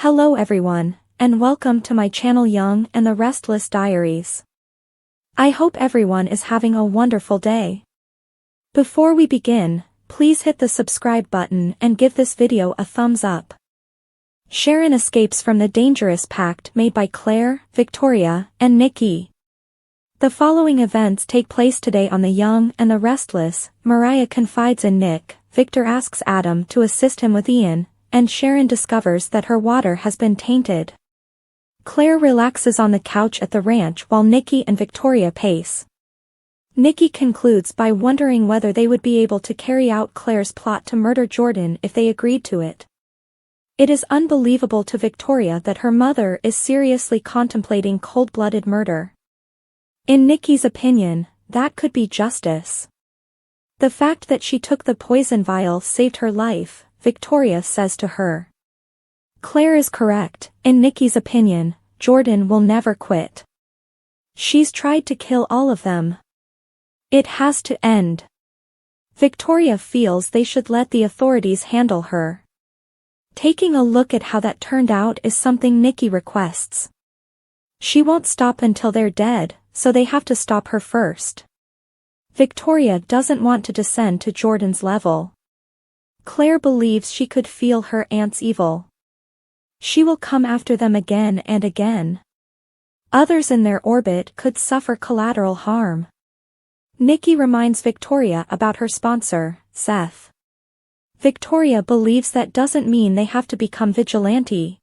Hello everyone, and welcome to my channel Young and The Restless Diaries. I hope everyone is having a wonderful day. Before we begin, please hit the subscribe button and give this video a thumbs up. Sharon escapes from the dangerous pact made by Claire, Victoria, and Nikki. The following events take place today on The Young and The Restless. Mariah confides in Nick, Victor asks Adam to assist him with Ian, and Sharon discovers that her water has been tainted. Claire relaxes on the couch at the ranch while Nikki and Victoria pace. Nikki concludes by wondering whether they would be able to carry out Claire's plot to murder Jordan if they agreed to it. It is unbelievable to Victoria that her mother is seriously contemplating cold-blooded murder. In Nikki's opinion, that could be justice. The fact that she took the poison vial saved her life, Victoria says to her. Claire is correct, in Nikki's opinion, Jordan will never quit. She's tried to kill all of them. It has to end. Victoria feels they should let the authorities handle her. Taking a look at how that turned out is something Nikki requests. She won't stop until they're dead, so they have to stop her first. Victoria doesn't want to descend to Jordan's level. Claire believes she could feel her aunt's evil. She will come after them again and again. Others in their orbit could suffer collateral harm. Nikki reminds Victoria about her sponsor, Seth. Victoria believes that doesn't mean they have to become vigilante.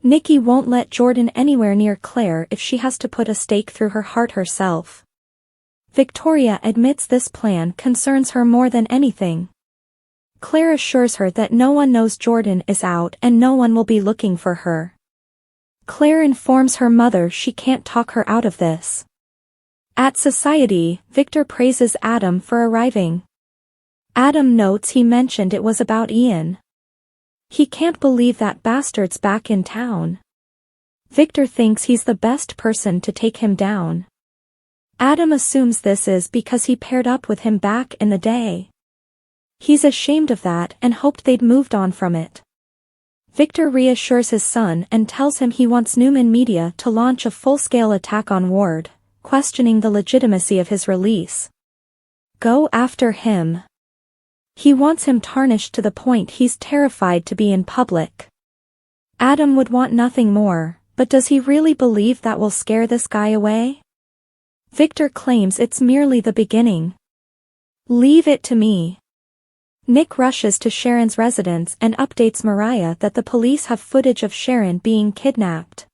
Nikki won't let Jordan anywhere near Claire if she has to put a stake through her heart herself. Victoria admits this plan concerns her more than anything. Claire assures her that no one knows Jordan is out and no one will be looking for her. Claire informs her mother she can't talk her out of this. At society, Victor praises Adam for arriving. Adam notes he mentioned it was about Ian. He can't believe that bastard's back in town. Victor thinks he's the best person to take him down. Adam assumes this is because he paired up with him back in the day. He's ashamed of that and hoped they'd moved on from it. Victor reassures his son and tells him he wants Newman Media to launch a full-scale attack on Ward, questioning the legitimacy of his release. Go after him. He wants him tarnished to the point he's terrified to be in public. Adam would want nothing more, but does he really believe that will scare this guy away? Victor claims it's merely the beginning. Leave it to me. Nick rushes to Sharon's residence and updates Mariah that the police have footage of Sharon being kidnapped.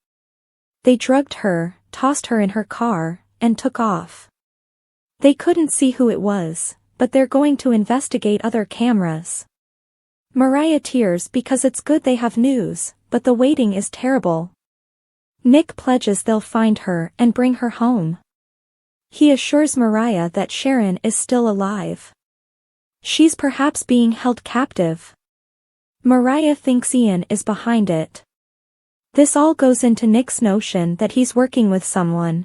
They drugged her, tossed her in her car, and took off. They couldn't see who it was, but they're going to investigate other cameras. Mariah tears because it's good they have news, but the waiting is terrible. Nick pledges they'll find her and bring her home. He assures Mariah that Sharon is still alive. She's perhaps being held captive. Mariah thinks Ian is behind it. This all goes into Nick's notion that he's working with someone.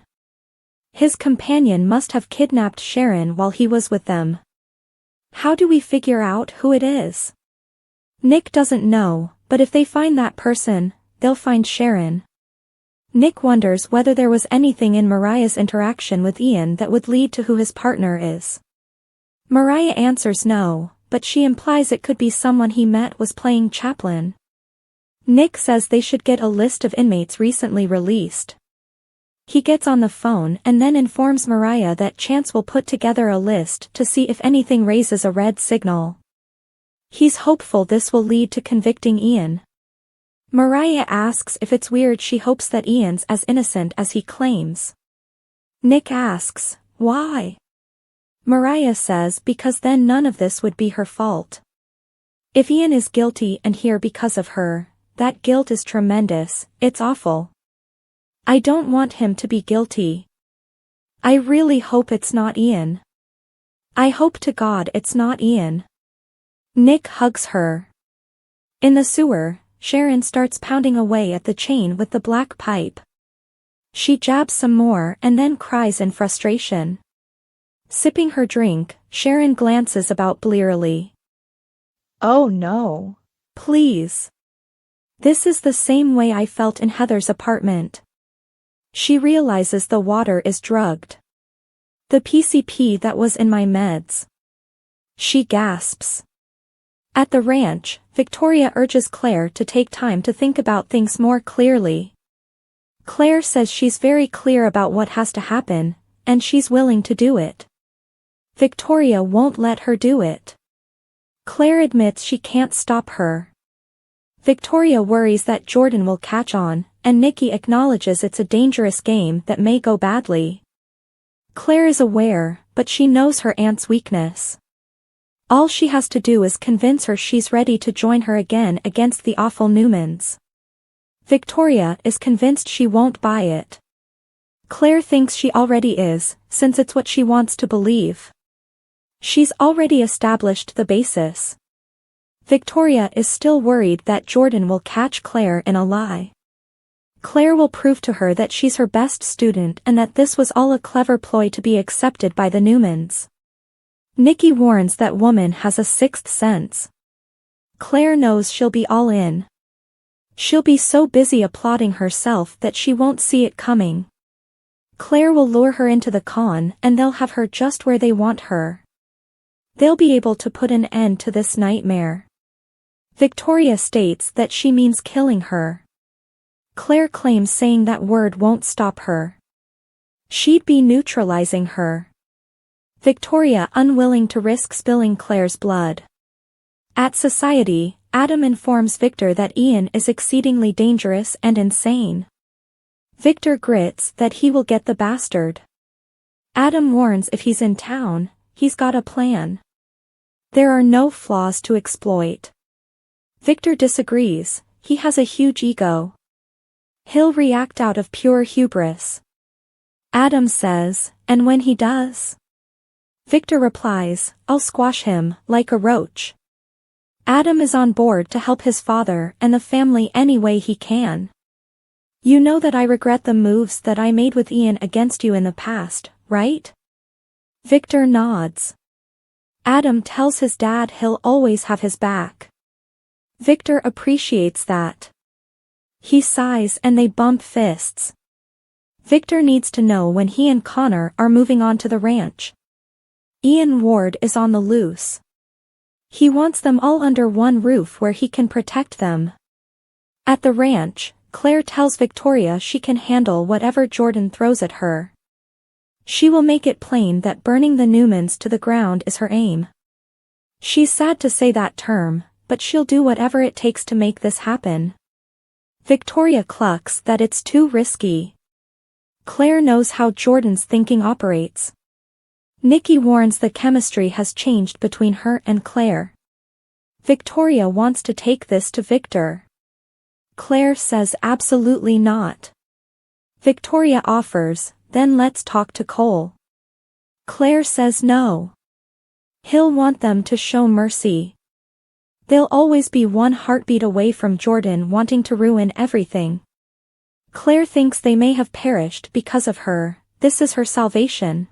His companion must have kidnapped Sharon while he was with them. How do we figure out who it is? Nick doesn't know, but if they find that person, they'll find Sharon. Nick wonders whether there was anything in Mariah's interaction with Ian that would lead to who his partner is. Mariah answers no, but she implies it could be someone he met was playing chaplain. Nick says they should get a list of inmates recently released. He gets on the phone and then informs Mariah that Chance will put together a list to see if anything raises a red signal. He's hopeful this will lead to convicting Ian. Mariah asks if it's weird she hopes that Ian's as innocent as he claims. Nick asks, why? Mariah says because then none of this would be her fault. If Ian is guilty and here because of her, that guilt is tremendous, it's awful. I don't want him to be guilty. I really hope it's not Ian. I hope to God it's not Ian. Nick hugs her. In the sewer, Sharon starts pounding away at the chain with the black pipe. She jabs some more and then cries in frustration. Sipping her drink, Sharon glances about blearily. Oh no. Please. This is the same way I felt in Heather's apartment. She realizes the water is drugged. The PCP that was in my meds. She gasps. At the ranch, Victoria urges Claire to take time to think about things more clearly. Claire says she's very clear about what has to happen, and she's willing to do it. Victoria won't let her do it. Claire admits she can't stop her. Victoria worries that Jordan will catch on, and Nikki acknowledges it's a dangerous game that may go badly. Claire is aware, but she knows her aunt's weakness. All she has to do is convince her she's ready to join her again against the awful Newmans. Victoria is convinced she won't buy it. Claire thinks she already is, since it's what she wants to believe. She's already established the basis. Victoria is still worried that Jordan will catch Claire in a lie. Claire will prove to her that she's her best student and that this was all a clever ploy to be accepted by the Newmans. Nikki warns that woman has a sixth sense. Claire knows she'll be all in. She'll be so busy applauding herself that she won't see it coming. Claire will lure her into the con and they'll have her just where they want her. They'll be able to put an end to this nightmare. Victoria states that she means killing her. Claire claims saying that word won't stop her. She'd be neutralizing her. Victoria unwilling to risk spilling Claire's blood. At society, Adam informs Victor that Ian is exceedingly dangerous and insane. Victor grits that he will get the bastard. Adam warns if he's in town, he's got a plan. There are no flaws to exploit. Victor disagrees, he has a huge ego. He'll react out of pure hubris. Adam says, and when he does? Victor replies, I'll squash him, like a roach. Adam is on board to help his father and the family any way he can. You know that I regret the moves that I made with Ian against you in the past, right? Victor nods. Adam tells his dad he'll always have his back. Victor appreciates that. He sighs and they bump fists. Victor needs to know when he and Connor are moving on to the ranch. Ian Ward is on the loose. He wants them all under one roof where he can protect them. At the ranch, Claire tells Victoria she can handle whatever Jordan throws at her. She will make it plain that burning the Newmans to the ground is her aim. She's sad to say that term, but she'll do whatever it takes to make this happen. Victoria clucks that it's too risky. Claire knows how Jordan's thinking operates. Nikki warns the chemistry has changed between her and Claire. Victoria wants to take this to Victor. Claire says absolutely not. Victoria offers, then let's talk to Cole. Claire says no. He'll want them to show mercy. They'll always be one heartbeat away from Jordan wanting to ruin everything. Claire thinks they may have perished because of her, this is her salvation.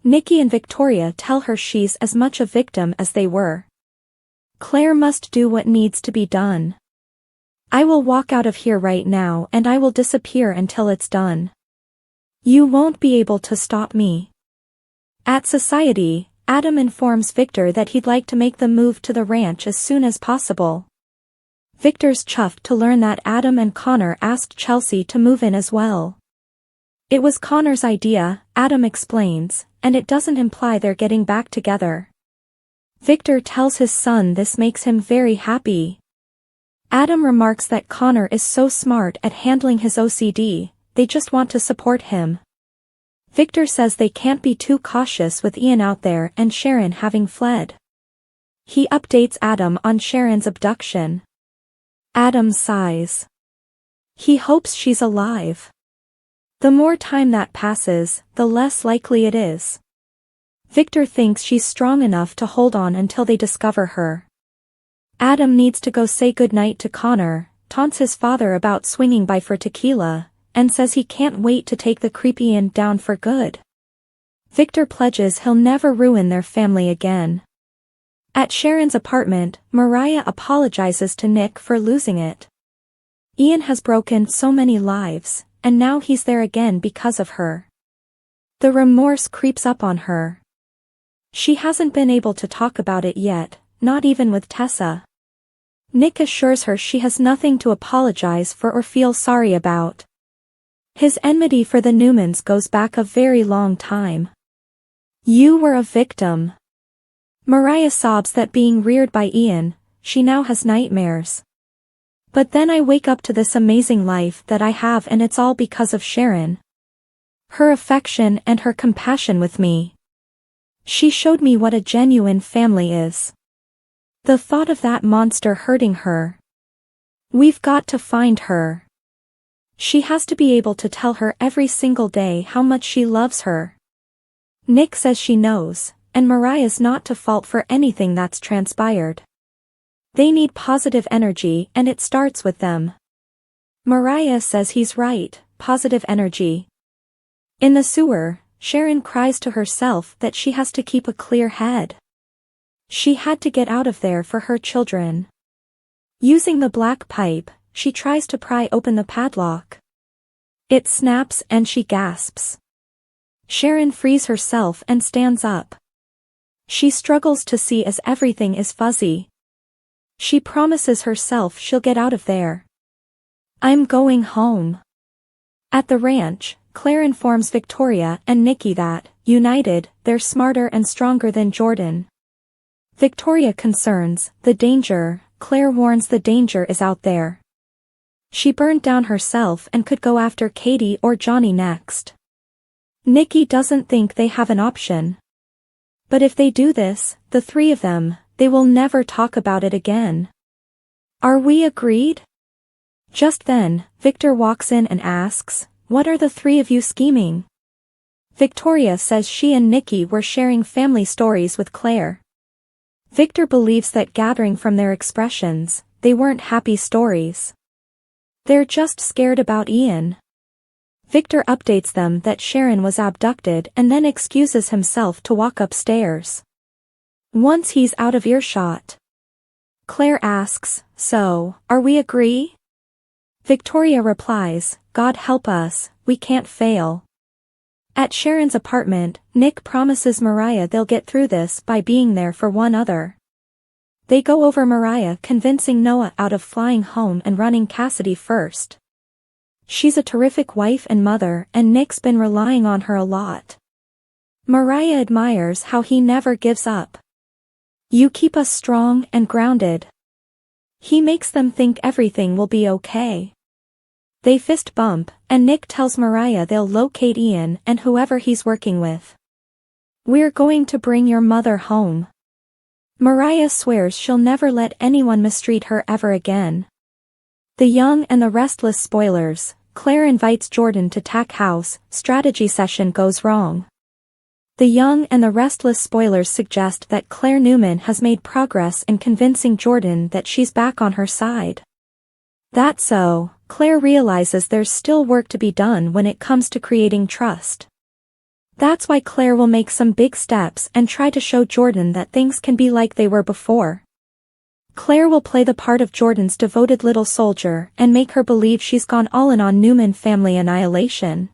Nikki and Victoria tell her she's as much a victim as they were. Claire must do what needs to be done. I will walk out of here right now and I will disappear until it's done. You won't be able to stop me. At society, Adam informs Victor that he'd like to make the move to the ranch as soon as possible. Victor's chuffed to learn that Adam and Connor asked Chelsea to move in as well. It was Connor's idea, Adam explains, and it doesn't imply they're getting back together. Victor tells his son this makes him very happy. Adam remarks that Connor is so smart at handling his OCD, they just want to support him. Victor says they can't be too cautious with Ian out there and Sharon having fled. He updates Adam on Sharon's abduction. Adam sighs. He hopes she's alive. The more time that passes, the less likely it is. Victor thinks she's strong enough to hold on until they discover her. Adam needs to go say goodnight to Connor, taunts his father about swinging by for tequila, and says he can't wait to take the creepy Ian down for good. Victor pledges he'll never ruin their family again. At Sharon's apartment, Mariah apologizes to Nick for losing it. Ian has broken so many lives, and now he's there again because of her. The remorse creeps up on her. She hasn't been able to talk about it yet, not even with Tessa. Nick assures her she has nothing to apologize for or feel sorry about. His enmity for the Newmans goes back a very long time. You were a victim. Mariah sobs that being reared by Ian, she now has nightmares. But then I wake up to this amazing life that I have, and it's all because of Sharon. Her affection and her compassion with me. She showed me what a genuine family is. The thought of that monster hurting her. We've got to find her. She has to be able to tell her every single day how much she loves her. Nick says she knows, and Mariah's not to fault for anything that's transpired. They need positive energy, and it starts with them. Mariah says he's right, positive energy. In the sewer, Sharon cries to herself that she has to keep a clear head. She had to get out of there for her children. Using the black pipe, she tries to pry open the padlock. It snaps and she gasps. Sharon frees herself and stands up. She struggles to see as everything is fuzzy. She promises herself she'll get out of there. I'm going home. At the ranch, Claire informs Victoria and Nikki that, united, they're smarter and stronger than Jordan. Victoria concerns the danger. Claire warns the danger is out there. She burned down herself and could go after Katie or Johnny next. Nikki doesn't think they have an option. But if they do this, the three of them, they will never talk about it again. Are we agreed? Just then, Victor walks in and asks, "What are the three of you scheming?" Victoria says she and Nikki were sharing family stories with Claire. Victor believes that gathering from their expressions, they weren't happy stories. They're just scared about Ian. Victor updates them that Sharon was abducted and then excuses himself to walk upstairs. Once he's out of earshot, Claire asks, "So, are we agree?" Victoria replies, "God help us, we can't fail." At Sharon's apartment, Nick promises Mariah they'll get through this by being there for one another. They go over Mariah convincing Noah out of flying home and running Cassidy first. She's a terrific wife and mother, and Nick's been relying on her a lot. Mariah admires how he never gives up. "You keep us strong and grounded." He makes them think everything will be okay. They fist bump, and Nick tells Mariah they'll locate Ian and whoever he's working with. "We're going to bring your mother home." Mariah swears she'll never let anyone mistreat her ever again. The Young and the Restless spoilers. Claire invites Jordan to Tack House, strategy session goes wrong. The Young and the Restless spoilers suggest that Claire Newman has made progress in convincing Jordan that she's back on her side. That's so, Claire realizes there's still work to be done when it comes to creating trust. That's why Claire will make some big steps and try to show Jordan that things can be like they were before. Claire will play the part of Jordan's devoted little soldier and make her believe she's gone all in on Newman family annihilation.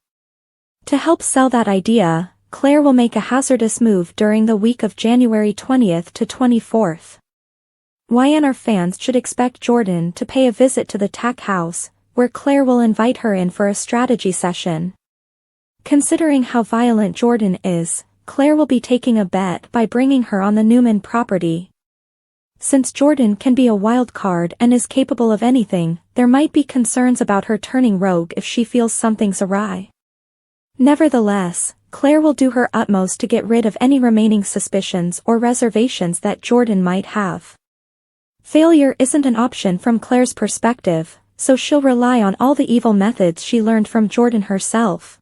To help sell that idea, Claire will make a hazardous move during the week of January 20th to 24th. YNR fans should expect Jordan to pay a visit to the Tack House, where Claire will invite her in for a strategy session. Considering how violent Jordan is, Claire will be taking a bet by bringing her on the Newman property. Since Jordan can be a wild card and is capable of anything, there might be concerns about her turning rogue if she feels something's awry. Nevertheless, Claire will do her utmost to get rid of any remaining suspicions or reservations that Jordan might have. Failure isn't an option from Claire's perspective, so she'll rely on all the evil methods she learned from Jordan herself.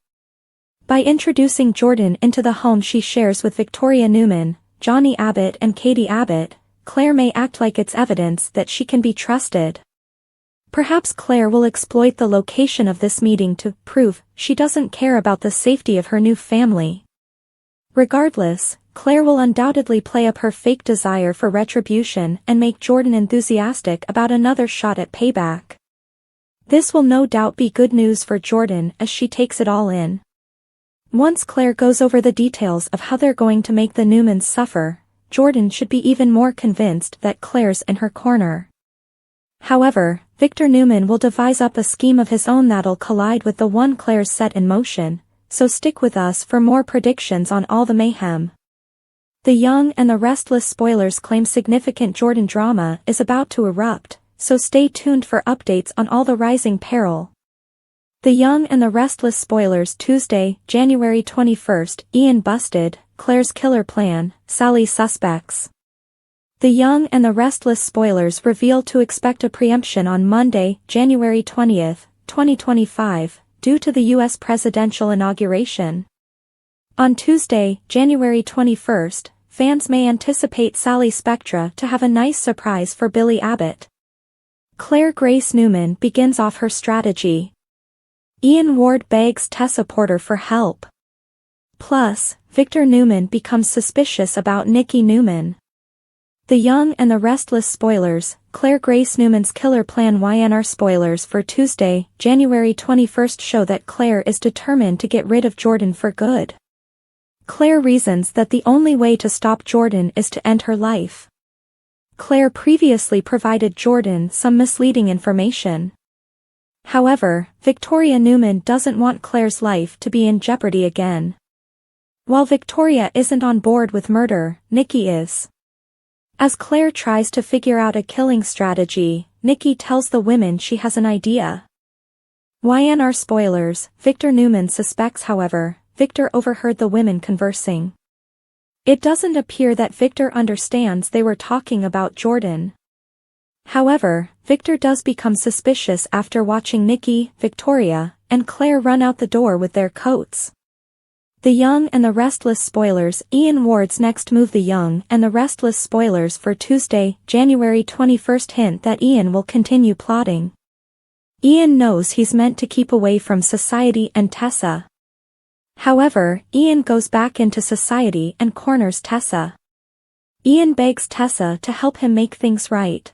By introducing Jordan into the home she shares with Victoria Newman, Johnny Abbott and Katie Abbott, Claire may act like it's evidence that she can be trusted. Perhaps Claire will exploit the location of this meeting to prove she doesn't care about the safety of her new family. Regardless, Claire will undoubtedly play up her fake desire for retribution and make Jordan enthusiastic about another shot at payback. This will no doubt be good news for Jordan as she takes it all in. Once Claire goes over the details of how they're going to make the Newmans suffer, Jordan should be even more convinced that Claire's in her corner. However, Victor Newman will devise up a scheme of his own that'll collide with the one Claire's set in motion, so stick with us for more predictions on all the mayhem. The Young and the Restless spoilers claim significant Jordan drama is about to erupt, so stay tuned for updates on all the rising peril. The Young and the Restless spoilers Tuesday, January 21st, Ian busted, Claire's killer plan, Sally suspects. The Young and the Restless spoilers reveal to expect a preemption on Monday, January 20th, 2025, due to the U.S. presidential inauguration. On Tuesday, January 21st, fans may anticipate Sally Spectra to have a nice surprise for Billy Abbott. Claire Grace Newman begins off her strategy. Ian Ward begs Tessa Porter for help. Plus, Victor Newman becomes suspicious about Nikki Newman. The Young and the Restless spoilers, Claire Grace Newman's killer plan. YNR spoilers for Tuesday, January 21st show that Claire is determined to get rid of Jordan for good. Claire reasons that the only way to stop Jordan is to end her life. Claire previously provided Jordan some misleading information. However, Victoria Newman doesn't want Claire's life to be in jeopardy again. While Victoria isn't on board with murder, Nikki is. As Claire tries to figure out a killing strategy, Nikki tells the women she has an idea. YNR spoilers, Victor Newman suspects. However, Victor overheard the women conversing. It doesn't appear that Victor understands they were talking about Jordan. However, Victor does become suspicious after watching Nikki, Victoria, and Claire run out the door with their coats. The Young and the Restless spoilers Ian Ward's next move. The Young and the Restless spoilers for Tuesday, January 21st hint that Ian will continue plotting. Ian knows he's meant to keep away from society and Tessa. However, Ian goes back into society and corners Tessa. Ian begs Tessa to help him make things right.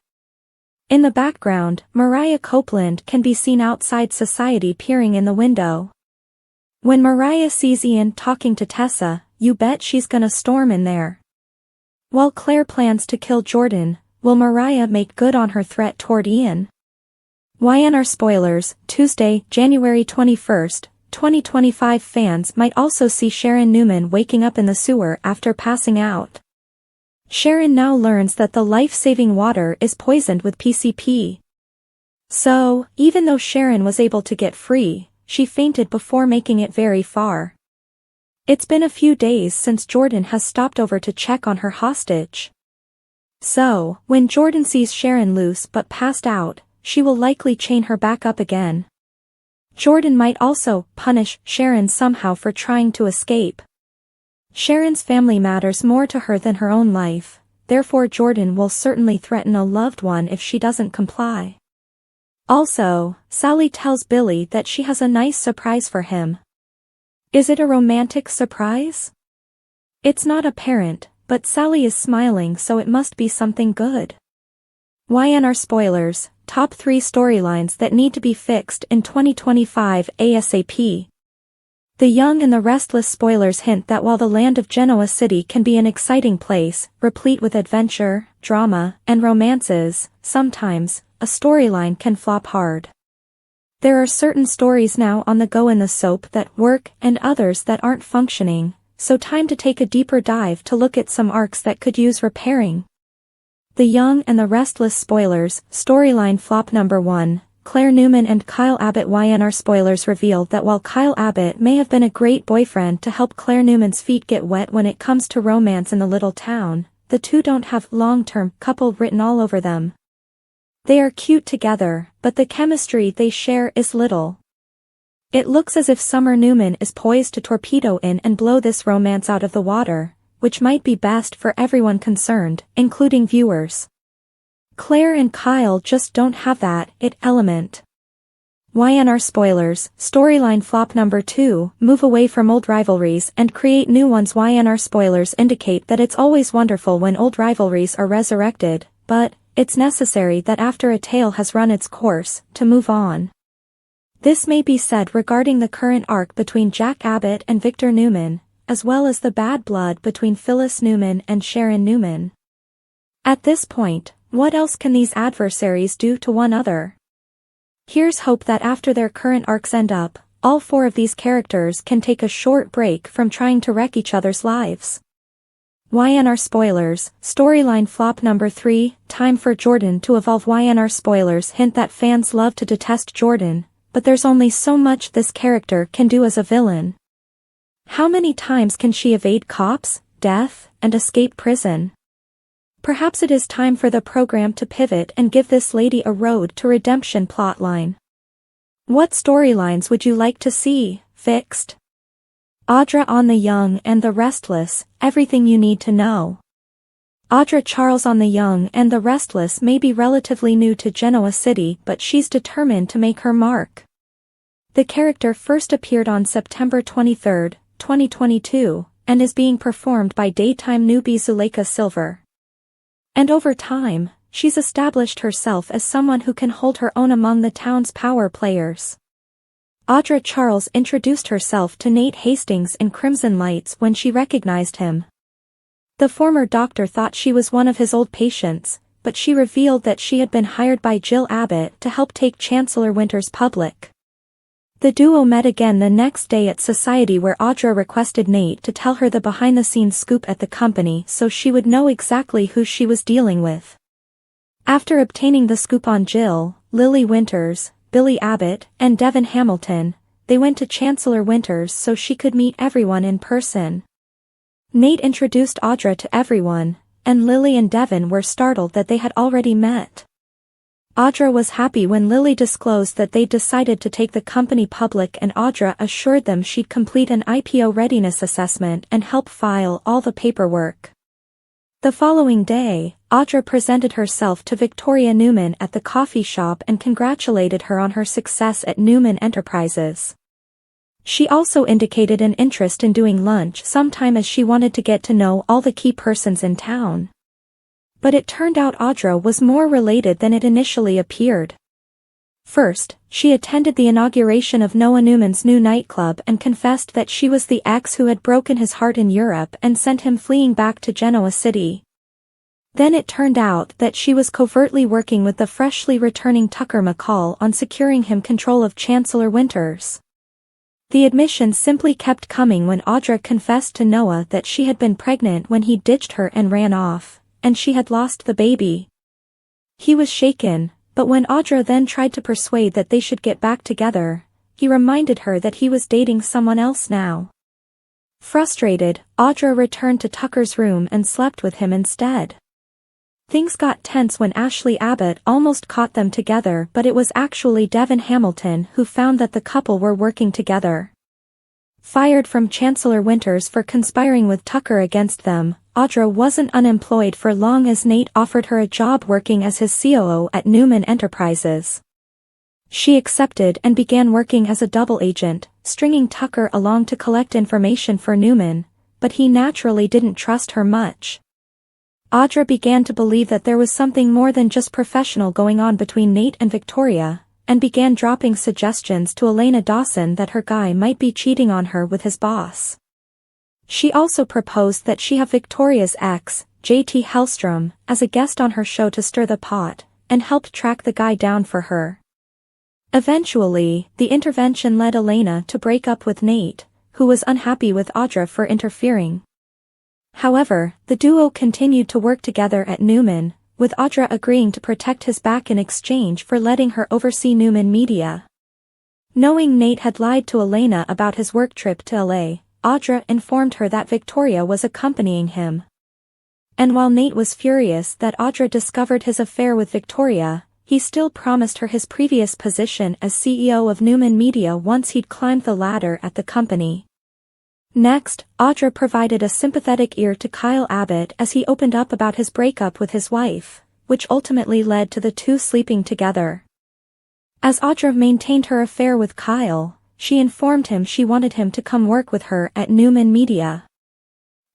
In the background, Mariah Copeland can be seen outside society peering in the window. When Mariah sees Ian talking to Tessa, you bet she's gonna storm in there. While Claire plans to kill Jordan, will Mariah make good on her threat toward Ian? YNR spoilers, Tuesday, January 21st, 2025 fans might also see Sharon Newman waking up in the sewer after passing out. Sharon now learns that the life-saving water is poisoned with PCP. So, even though Sharon was able to get free, she fainted before making it very far. It's been a few days since Jordan has stopped over to check on her hostage. So, when Jordan sees Sharon loose but passed out, she will likely chain her back up again. Jordan might also punish Sharon somehow for trying to escape. Sharon's family matters more to her than her own life, therefore Jordan will certainly threaten a loved one if she doesn't comply. Also, Sally tells Billy that she has a nice surprise for him. Is it a romantic surprise? It's not apparent, but Sally is smiling, so it must be something good. YNR spoilers, top 3 storylines that need to be fixed in 2025 ASAP. The Young and the Restless spoilers hint that while the land of Genoa City can be an exciting place, replete with adventure, drama, and romances, sometimes, a storyline can flop hard. There are certain stories now on the go in the soap that work and others that aren't functioning, so time to take a deeper dive to look at some arcs that could use repairing. The Young and the Restless spoilers, storyline flop number 1. Claire Newman and Kyle Abbott. YNR spoilers reveal that while Kyle Abbott may have been a great boyfriend to help Claire Newman's feet get wet when it comes to romance in the little town, the two don't have long-term couple written all over them. They are cute together, but the chemistry they share is little. It looks as if Summer Newman is poised to torpedo in and blow this romance out of the water, which might be best for everyone concerned, including viewers. Claire and Kyle just don't have that it element. YNR spoilers, storyline flop number 2, move away from old rivalries and create new ones. YNR spoilers indicate that it's always wonderful when old rivalries are resurrected, but it's necessary that after a tale has run its course, to move on. This may be said regarding the current arc between Jack Abbott and Victor Newman, as well as the bad blood between Phyllis Newman and Sharon Newman. At this point, what else can these adversaries do to one another? Here's hope that after their current arcs end up, all four of these characters can take a short break from trying to wreck each other's lives. YNR spoilers, storyline flop number 3, time for Jordan to evolve. YNR spoilers hint that fans love to detest Jordan, but there's only so much this character can do as a villain. How many times can she evade cops, death, and escape prison? Perhaps it is time for the program to pivot and give this lady a road to redemption plotline. What storylines would you like to see fixed? Audra on the Young and the Restless, everything you need to know. Audra Charles on the Young and the Restless may be relatively new to Genoa City, but she's determined to make her mark. The character first appeared on September 23, 2022, and is being performed by daytime newbie Zuleika Silver. And over time, she's established herself as someone who can hold her own among the town's power players. Audra Charles introduced herself to Nate Hastings in Crimson Lights when she recognized him. The former doctor thought she was one of his old patients, but she revealed that she had been hired by Jill Abbott to help take Chancellor Winters public. The duo met again the next day at Society, where Audra requested Nate to tell her the behind-the-scenes scoop at the company so she would know exactly who she was dealing with. After obtaining the scoop on Jill, Lily Winters, Billy Abbott, and Devin Hamilton, they went to Chancellor Winters so she could meet everyone in person. Nate introduced Audra to everyone, and Lily and Devin were startled that they had already met. Audra was happy when Lily disclosed that they'd decided to take the company public, and Audra assured them she'd complete an IPO readiness assessment and help file all the paperwork. The following day, Audra presented herself to Victoria Newman at the coffee shop and congratulated her on her success at Newman Enterprises. She also indicated an interest in doing lunch sometime, as she wanted to get to know all the key persons in town. But it turned out Audra was more related than it initially appeared. First, she attended the inauguration of Noah Newman's new nightclub and confessed that she was the ex who had broken his heart in Europe and sent him fleeing back to Genoa City. Then it turned out that she was covertly working with the freshly returning Tucker McCall on securing him control of Chancellor Winters. The admissions simply kept coming when Audra confessed to Noah that she had been pregnant when he ditched her and ran off, and she had lost the baby. He was shaken, but when Audra then tried to persuade that they should get back together, he reminded her that he was dating someone else now. Frustrated, Audra returned to Tucker's room and slept with him instead. Things got tense when Ashley Abbott almost caught them together, but it was actually Devin Hamilton who found that the couple were working together. Fired from Chancellor Winters for conspiring with Tucker against them, Audra wasn't unemployed for long, as Nate offered her a job working as his COO at Newman Enterprises. She accepted and began working as a double agent, stringing Tucker along to collect information for Newman, but he naturally didn't trust her much. Audra began to believe that there was something more than just professional going on between Nate and Victoria, and began dropping suggestions to Elena Dawson that her guy might be cheating on her with his boss. She also proposed that she have Victoria's ex, JT Hellstrom, as a guest on her show to stir the pot, and helped track the guy down for her. Eventually, the intervention led Elena to break up with Nate, who was unhappy with Audra for interfering. However, the duo continued to work together at Newman, with Audra agreeing to protect his back in exchange for letting her oversee Newman Media. Knowing Nate had lied to Elena about his work trip to LA, Audra informed her that Victoria was accompanying him. And while Nate was furious that Audra discovered his affair with Victoria, he still promised her his previous position as CEO of Newman Media once he'd climbed the ladder at the company. Next, Audra provided a sympathetic ear to Kyle Abbott as he opened up about his breakup with his wife, which ultimately led to the two sleeping together. As Audra maintained her affair with Kyle, she informed him she wanted him to come work with her at Newman Media.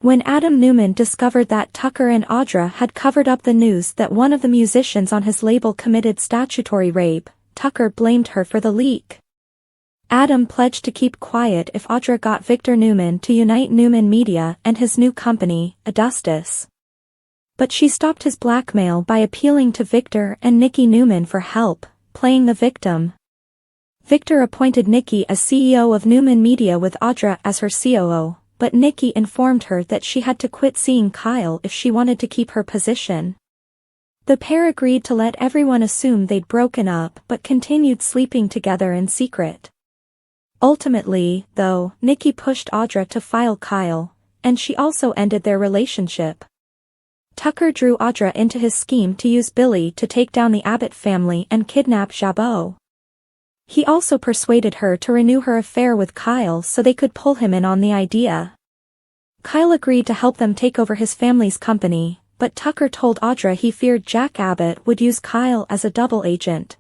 When Adam Newman discovered that Tucker and Audra had covered up the news that one of the musicians on his label committed statutory rape, Tucker blamed her for the leak. Adam pledged to keep quiet if Audra got Victor Newman to unite Newman Media and his new company, Adustus. But she stopped his blackmail by appealing to Victor and Nikki Newman for help, playing the victim. Victor appointed Nikki as CEO of Newman Media with Audra as her COO, but Nikki informed her that she had to quit seeing Kyle if she wanted to keep her position. The pair agreed to let everyone assume they'd broken up but continued sleeping together in secret. Ultimately, though, Nikki pushed Audra to file Kyle, and she also ended their relationship. Tucker drew Audra into his scheme to use Billy to take down the Abbott family and kidnap Jabot. He also persuaded her to renew her affair with Kyle so they could pull him in on the idea. Kyle agreed to help them take over his family's company, but Tucker told Audra he feared Jack Abbott would use Kyle as a double agent.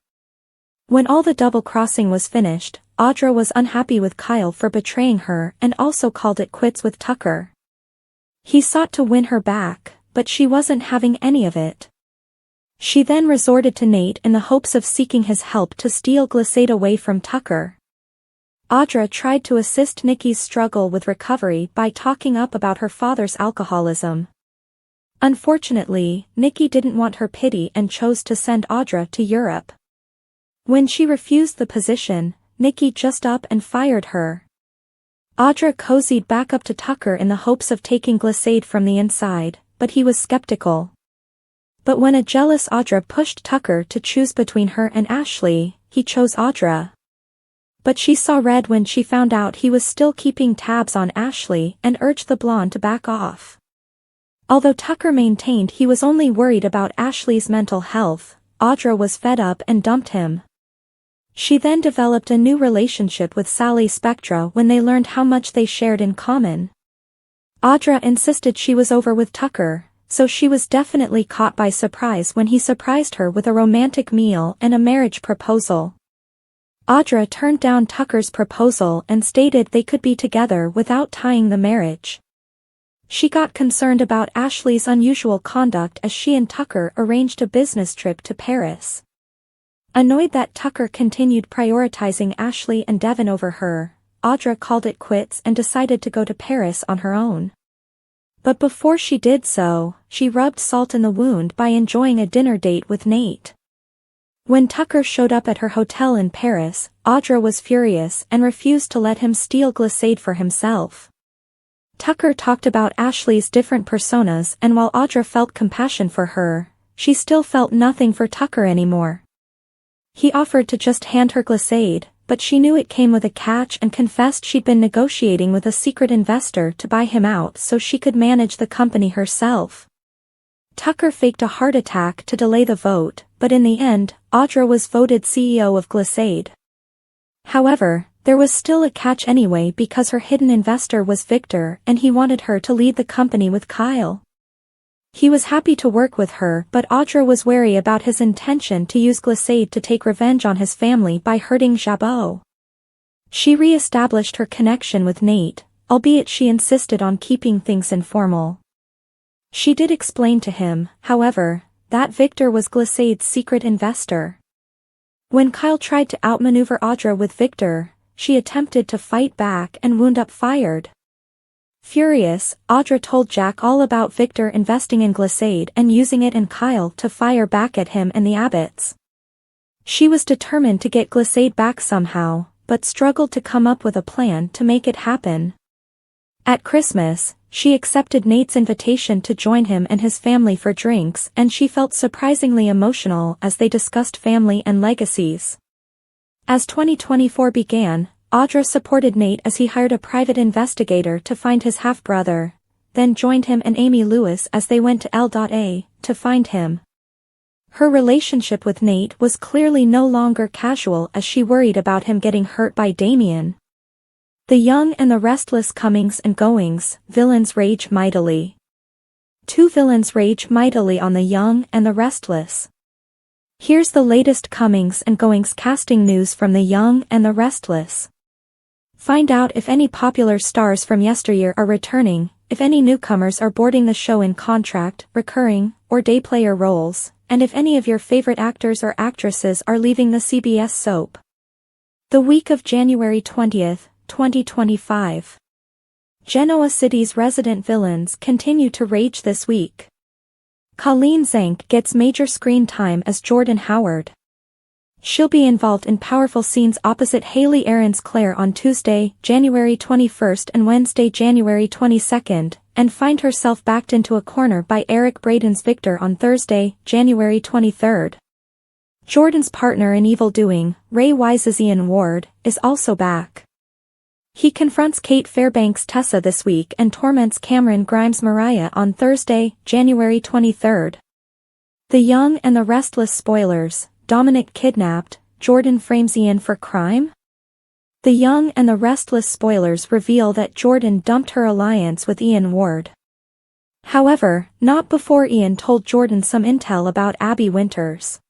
When all the double-crossing was finished, Audra was unhappy with Kyle for betraying her and also called it quits with Tucker. He sought to win her back, but she wasn't having any of it. She then resorted to Nate in the hopes of seeking his help to steal Glissade away from Tucker. Audra tried to assist Nikki's struggle with recovery by talking up about her father's alcoholism. Unfortunately, Nikki didn't want her pity and chose to send Audra to Europe. When she refused the position, Nikki just up and fired her. Audra cozied back up to Tucker in the hopes of taking Glissade from the inside, but he was skeptical. But when a jealous Audra pushed Tucker to choose between her and Ashley, he chose Audra. But she saw red when she found out he was still keeping tabs on Ashley and urged the blonde to back off. Although Tucker maintained he was only worried about Ashley's mental health, Audra was fed up and dumped him. She then developed a new relationship with Sally Spectra when they learned how much they shared in common. Audra insisted she was over with Tucker, so she was definitely caught by surprise when he surprised her with a romantic meal and a marriage proposal. Audra turned down Tucker's proposal and stated they could be together without tying the marriage. She got concerned about Ashley's unusual conduct as she and Tucker arranged a business trip to Paris. Annoyed that Tucker continued prioritizing Ashley and Devin over her, Audra called it quits and decided to go to Paris on her own. But before she did so, she rubbed salt in the wound by enjoying a dinner date with Nate. When Tucker showed up at her hotel in Paris, Audra was furious and refused to let him steal Glissade for himself. Tucker talked about Ashley's different personas, and while Audra felt compassion for her, she still felt nothing for Tucker anymore. He offered to just hand her Glissade, but she knew it came with a catch and confessed she'd been negotiating with a secret investor to buy him out so she could manage the company herself. Tucker faked a heart attack to delay the vote, but in the end, Audra was voted CEO of Glissade. However, there was still a catch anyway because her hidden investor was Victor and he wanted her to lead the company with Kyle. He was happy to work with her, but Audra was wary about his intention to use Glissade to take revenge on his family by hurting Jabot. She re-established her connection with Nate, albeit she insisted on keeping things informal. She did explain to him, however, that Victor was Glissade's secret investor. When Kyle tried to outmaneuver Audra with Victor, she attempted to fight back and wound up fired. Furious, Audra told Jack all about Victor investing in Glissade and using it and Kyle to fire back at him and the Abbotts. She was determined to get Glissade back somehow, but struggled to come up with a plan to make it happen. At Christmas, she accepted Nate's invitation to join him and his family for drinks, and she felt surprisingly emotional as they discussed family and legacies. As 2024 began, Audra supported Nate as he hired a private investigator to find his half-brother, then joined him and Amy Lewis as they went to L.A. to find him. Her relationship with Nate was clearly no longer casual as she worried about him getting hurt by Damien. The Young and the Restless comings and goings, villains rage mightily. Two villains rage mightily on the Young and the Restless. Here's the latest comings and goings casting news from the Young and the Restless. Find out if any popular stars from yesteryear are returning, if any newcomers are boarding the show in contract, recurring, or day player roles, and if any of your favorite actors or actresses are leaving the CBS soap. The week of January 20th, 2025. Genoa City's resident villains continue to rage this week. Colleen Zank gets major screen time as Jordan Howard. She'll be involved in powerful scenes opposite Haley Aaron's Claire on Tuesday, January 21st and Wednesday, January 22nd, and find herself backed into a corner by Eric Braden's Victor on Thursday, January 23rd. Jordan's partner in evil doing, Ray Wise's Ian Ward, is also back. He confronts Kate Fairbanks Tessa this week and torments Cameron Grimes Mariah on Thursday, January 23rd. The Young and the Restless spoilers. Dominic kidnapped, Jordan frames Ian for crime? The Young and the Restless spoilers reveal that Jordan dumped her alliance with Ian Ward. However, not before Ian told Jordan some intel about Abby Winters.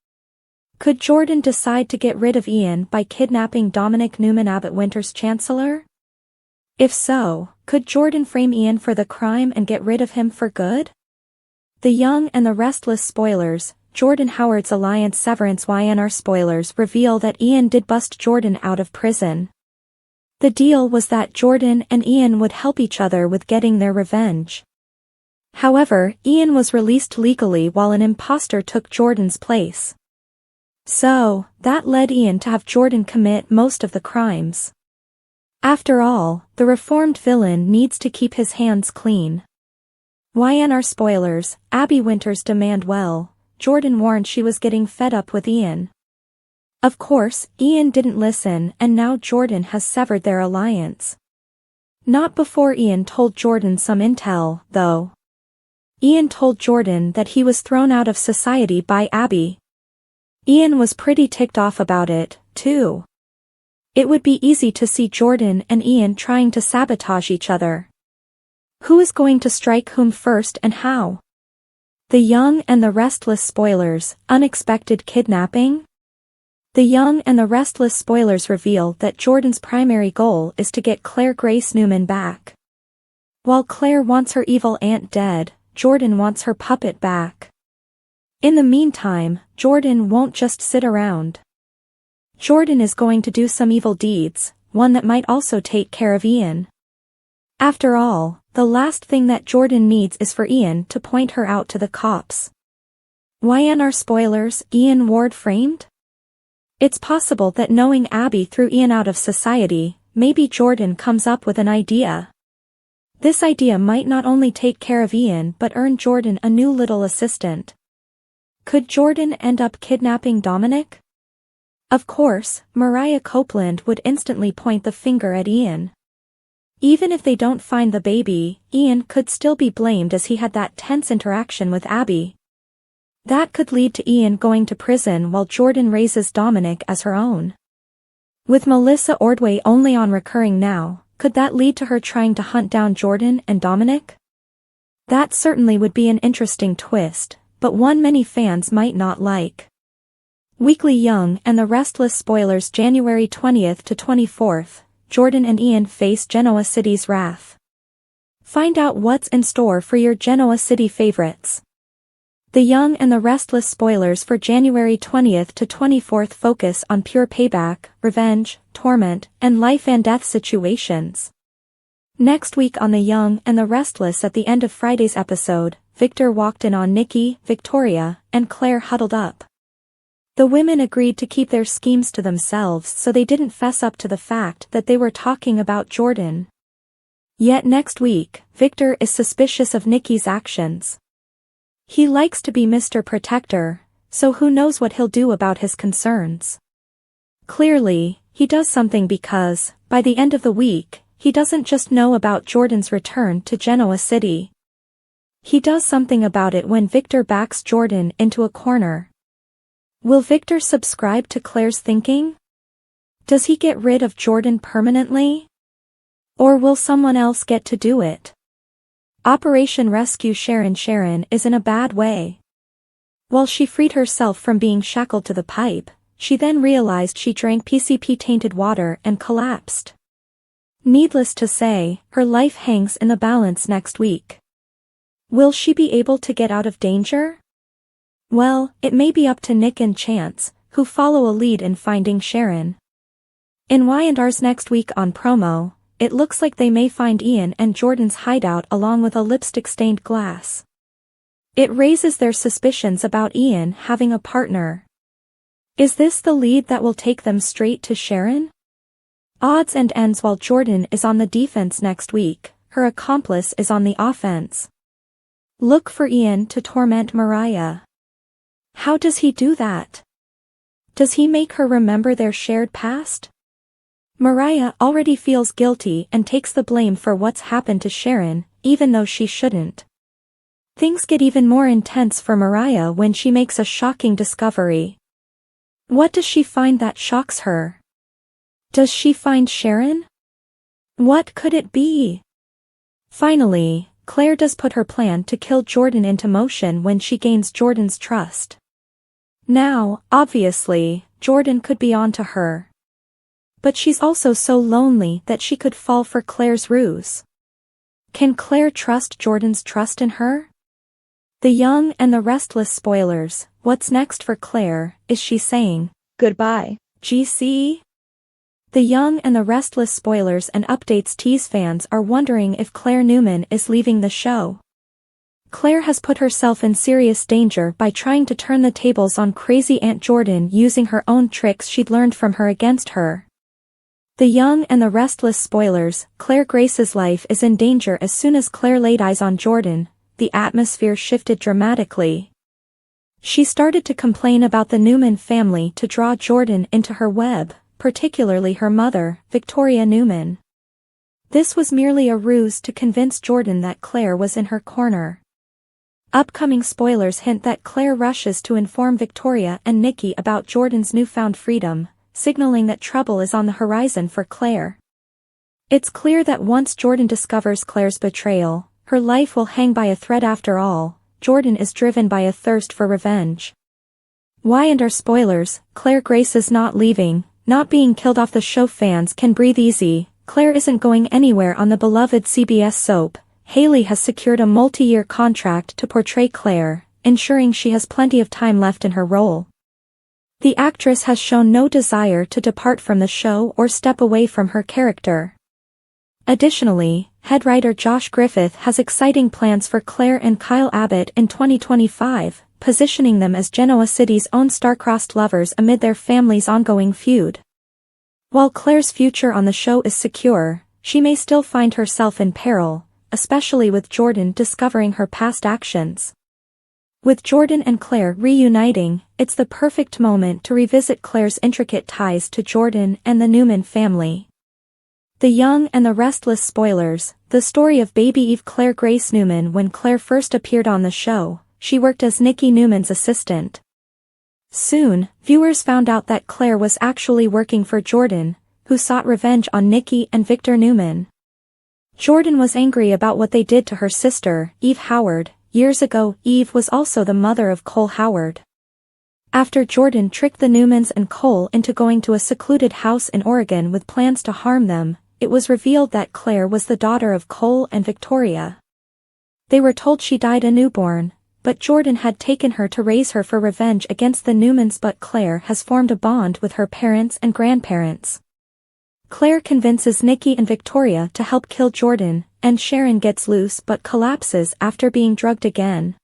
Could Jordan decide to get rid of Ian by kidnapping Dominic Newman Abbott Winters' chancellor? If so, could Jordan frame Ian for the crime and get rid of him for good? The Young and the Restless spoilers. Jordan Howard's alliance severance YNR spoilers reveal that Ian did bust Jordan out of prison. The deal was that Jordan and Ian would help each other with getting their revenge. However, Ian was released legally while an imposter took Jordan's place. So, that led Ian to have Jordan commit most of the crimes. After all, the reformed villain needs to keep his hands clean. YNR spoilers. Abby Winters demand well. Jordan warned she was getting fed up with Ian. Of course, Ian didn't listen and now Jordan has severed their alliance. Not before Ian told Jordan some intel, though. Ian told Jordan that he was thrown out of society by Abby. Ian was pretty ticked off about it, too. It would be easy to see Jordan and Ian trying to sabotage each other. Who is going to strike whom first and how? The Young and the Restless spoilers. Unexpected kidnapping? The Young and the Restless spoilers reveal that Jordan's primary goal is to get Claire Grace Newman back. While Claire wants her evil aunt dead, Jordan wants her puppet back. In the meantime, Jordan won't just sit around. Jordan is going to do some evil deeds, one that might also take care of Ian. After all, the last thing that Jordan needs is for Ian to point her out to the cops. YNR spoilers. Ian Ward framed? It's possible that knowing Abby threw Ian out of society, maybe Jordan comes up with an idea. This idea might not only take care of Ian but earn Jordan a new little assistant. Could Jordan end up kidnapping Dominic? Of course, Mariah Copeland would instantly point the finger at Ian. Even if they don't find the baby, Ian could still be blamed as he had that tense interaction with Abby. That could lead to Ian going to prison while Jordan raises Dominic as her own. With Melissa Ordway only on recurring now, could that lead to her trying to hunt down Jordan and Dominic? That certainly would be an interesting twist, but one many fans might not like. Weekly Young and the Restless spoilers. January 20th to 24th. Jordan and Ian face Genoa City's wrath. Find out what's in store for your Genoa City favorites. The Young and the Restless spoilers for January 20th to 24th focus on pure payback, revenge, torment, and life and death situations. Next week on The Young and the Restless, at the end of Friday's episode, Victor walked in on Nikki, Victoria, and Claire huddled up. The women agreed to keep their schemes to themselves so they didn't fess up to the fact that they were talking about Jordan. Yet next week, Victor is suspicious of Nikki's actions. He likes to be Mr. Protector, so who knows what he'll do about his concerns. Clearly, he does something because, by the end of the week, he doesn't just know about Jordan's return to Genoa City. He does something about it when Victor backs Jordan into a corner. Will Victor subscribe to Claire's thinking? Does he get rid of Jordan permanently? Or will someone else get to do it? Operation Rescue Sharon. Sharon is in a bad way. While she freed herself from being shackled to the pipe, she then realized she drank PCP-tainted water and collapsed. Needless to say, her life hangs in the balance next week. Will she be able to get out of danger? Well, it may be up to Nick and Chance, who follow a lead in finding Sharon. In Y&R's next week on promo, it looks like they may find Ian and Jordan's hideout along with a lipstick-stained glass. It raises their suspicions about Ian having a partner. Is this the lead that will take them straight to Sharon? Odds and ends. While Jordan is on the defense next week, her accomplice is on the offense. Look for Ian to torment Mariah. How does he do that? Does he make her remember their shared past? Mariah already feels guilty and takes the blame for what's happened to Sharon, even though she shouldn't. Things get even more intense for Mariah when she makes a shocking discovery. What does she find that shocks her? Does she find Sharon? What could it be? Finally, Claire does put her plan to kill Jordan into motion when she gains Jordan's trust. Now, obviously, Jordan could be on to her. But she's also so lonely that she could fall for Claire's ruse. Can Claire trust Jordan's trust in her? The Young and the Restless spoilers. What's next for Claire? Is she saying goodbye, GC? The Young and the Restless spoilers and updates tease fans are wondering if Claire Newman is leaving the show. Claire has put herself in serious danger by trying to turn the tables on crazy Aunt Jordan using her own tricks she'd learned from her against her. The Young and the Restless spoilers. Claire Grace's life is in danger as soon as Claire laid eyes on Jordan. The atmosphere shifted dramatically. She started to complain about the Newman family to draw Jordan into her web, particularly her mother, Victoria Newman. This was merely a ruse to convince Jordan that Claire was in her corner. Upcoming spoilers hint that Claire rushes to inform Victoria and Nikki about Jordan's newfound freedom, signaling that trouble is on the horizon for Claire. It's clear that once Jordan discovers Claire's betrayal, her life will hang by a thread. After all, Jordan is driven by a thirst for revenge. Y&R spoilers. Claire Grace is not leaving, not being killed off the show. Fans can breathe easy. Claire isn't going anywhere on the beloved CBS soap. Haley has secured a multi-year contract to portray Claire, ensuring she has plenty of time left in her role. The actress has shown no desire to depart from the show or step away from her character. Additionally, head writer Josh Griffith has exciting plans for Claire and Kyle Abbott in 2025, positioning them as Genoa City's own star-crossed lovers amid their family's ongoing feud. While Claire's future on the show is secure, she may still find herself in peril, especially with Jordan discovering her past actions. With Jordan and Claire reuniting, it's the perfect moment to revisit Claire's intricate ties to Jordan and the Newman family. The Young and the Restless spoilers. The story of baby Eve. Claire Grace Newman. When Claire first appeared on the show, she worked as Nikki Newman's assistant. Soon, viewers found out that Claire was actually working for Jordan, who sought revenge on Nikki and Victor Newman. Jordan was angry about what they did to her sister, Eve Howard. Years ago, Eve was also the mother of Cole Howard. After Jordan tricked the Newmans and Cole into going to a secluded house in Oregon with plans to harm them, it was revealed that Claire was the daughter of Cole and Victoria. They were told she died a newborn, but Jordan had taken her to raise her for revenge against the Newmans. But Claire has formed a bond with her parents and grandparents. Claire convinces Nikki and Victoria to help kill Jordan, and Sharon gets loose but collapses after being drugged again.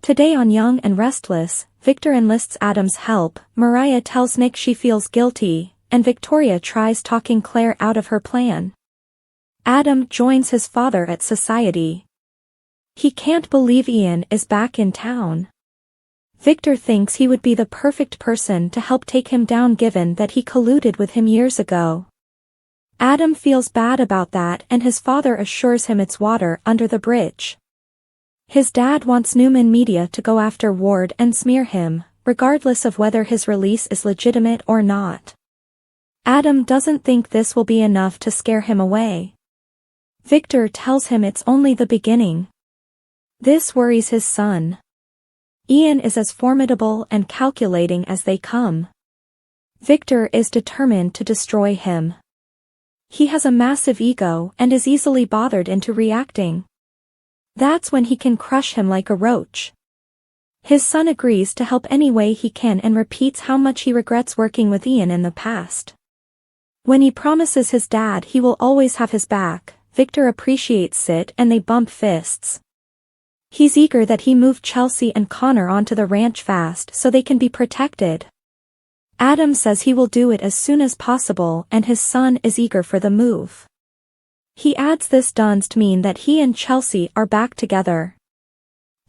Today on Young and Restless, Victor enlists Adam's help. Mariah tells Nick she feels guilty, and Victoria tries talking Claire out of her plan. Adam joins his father at society. He can't believe Ian is back in town. Victor thinks he would be the perfect person to help take him down given that he colluded with him years ago. Adam feels bad about that and his father assures him it's water under the bridge. His dad wants Newman Media to go after Ward and smear him, regardless of whether his release is legitimate or not. Adam doesn't think this will be enough to scare him away. Victor tells him it's only the beginning. This worries his son. Ian is as formidable and calculating as they come. Victor is determined to destroy him. He has a massive ego and is easily bothered into reacting. That's when he can crush him like a roach. His son agrees to help any way he can and repeats how much he regrets working with Ian in the past. When he promises his dad he will always have his back, Victor appreciates it and they bump fists. He's eager that he move Chelsea and Connor onto the ranch fast so they can be protected. Adam says he will do it as soon as possible and his son is eager for the move. He adds this doesn't mean that he and Chelsea are back together.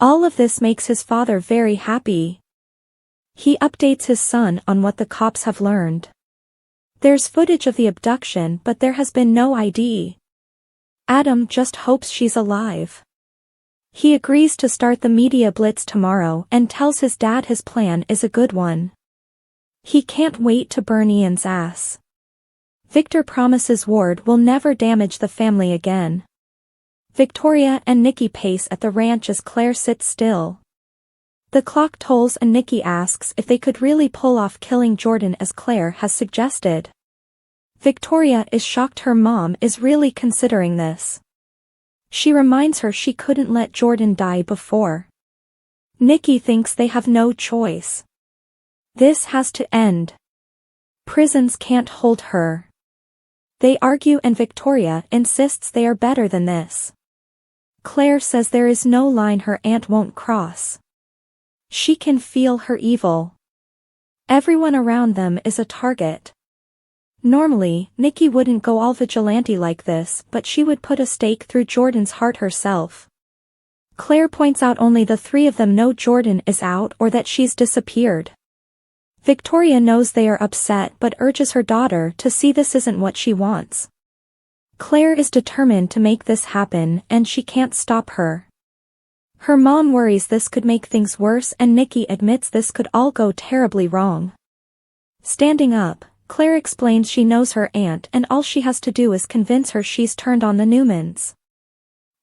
All of this makes his father very happy. He updates his son on what the cops have learned. There's footage of the abduction but there has been no ID. Adam just hopes she's alive. He agrees to start the media blitz tomorrow and tells his dad his plan is a good one. He can't wait to burn Ian's ass. Victor promises Ward will never damage the family again. Victoria and Nikki pace at the ranch as Claire sits still. The clock tolls and Nikki asks if they could really pull off killing Jordan as Claire has suggested. Victoria is shocked her mom is really considering this. She reminds her she couldn't let Jordan die before. Nikki thinks they have no choice. This has to end. Prisons can't hold her. They argue and Victoria insists they are better than this. Claire says there is no line her aunt won't cross. She can feel her evil. Everyone around them is a target. Normally, Nikki wouldn't go all vigilante like this but she would put a stake through Jordan's heart herself. Claire points out only the three of them know Jordan is out or that she's disappeared. Victoria knows they are upset but urges her daughter to see this isn't what she wants. Claire is determined to make this happen and she can't stop her. Her mom worries this could make things worse and Nikki admits this could all go terribly wrong. Standing up, Claire explains she knows her aunt and all she has to do is convince her she's turned on the Newmans.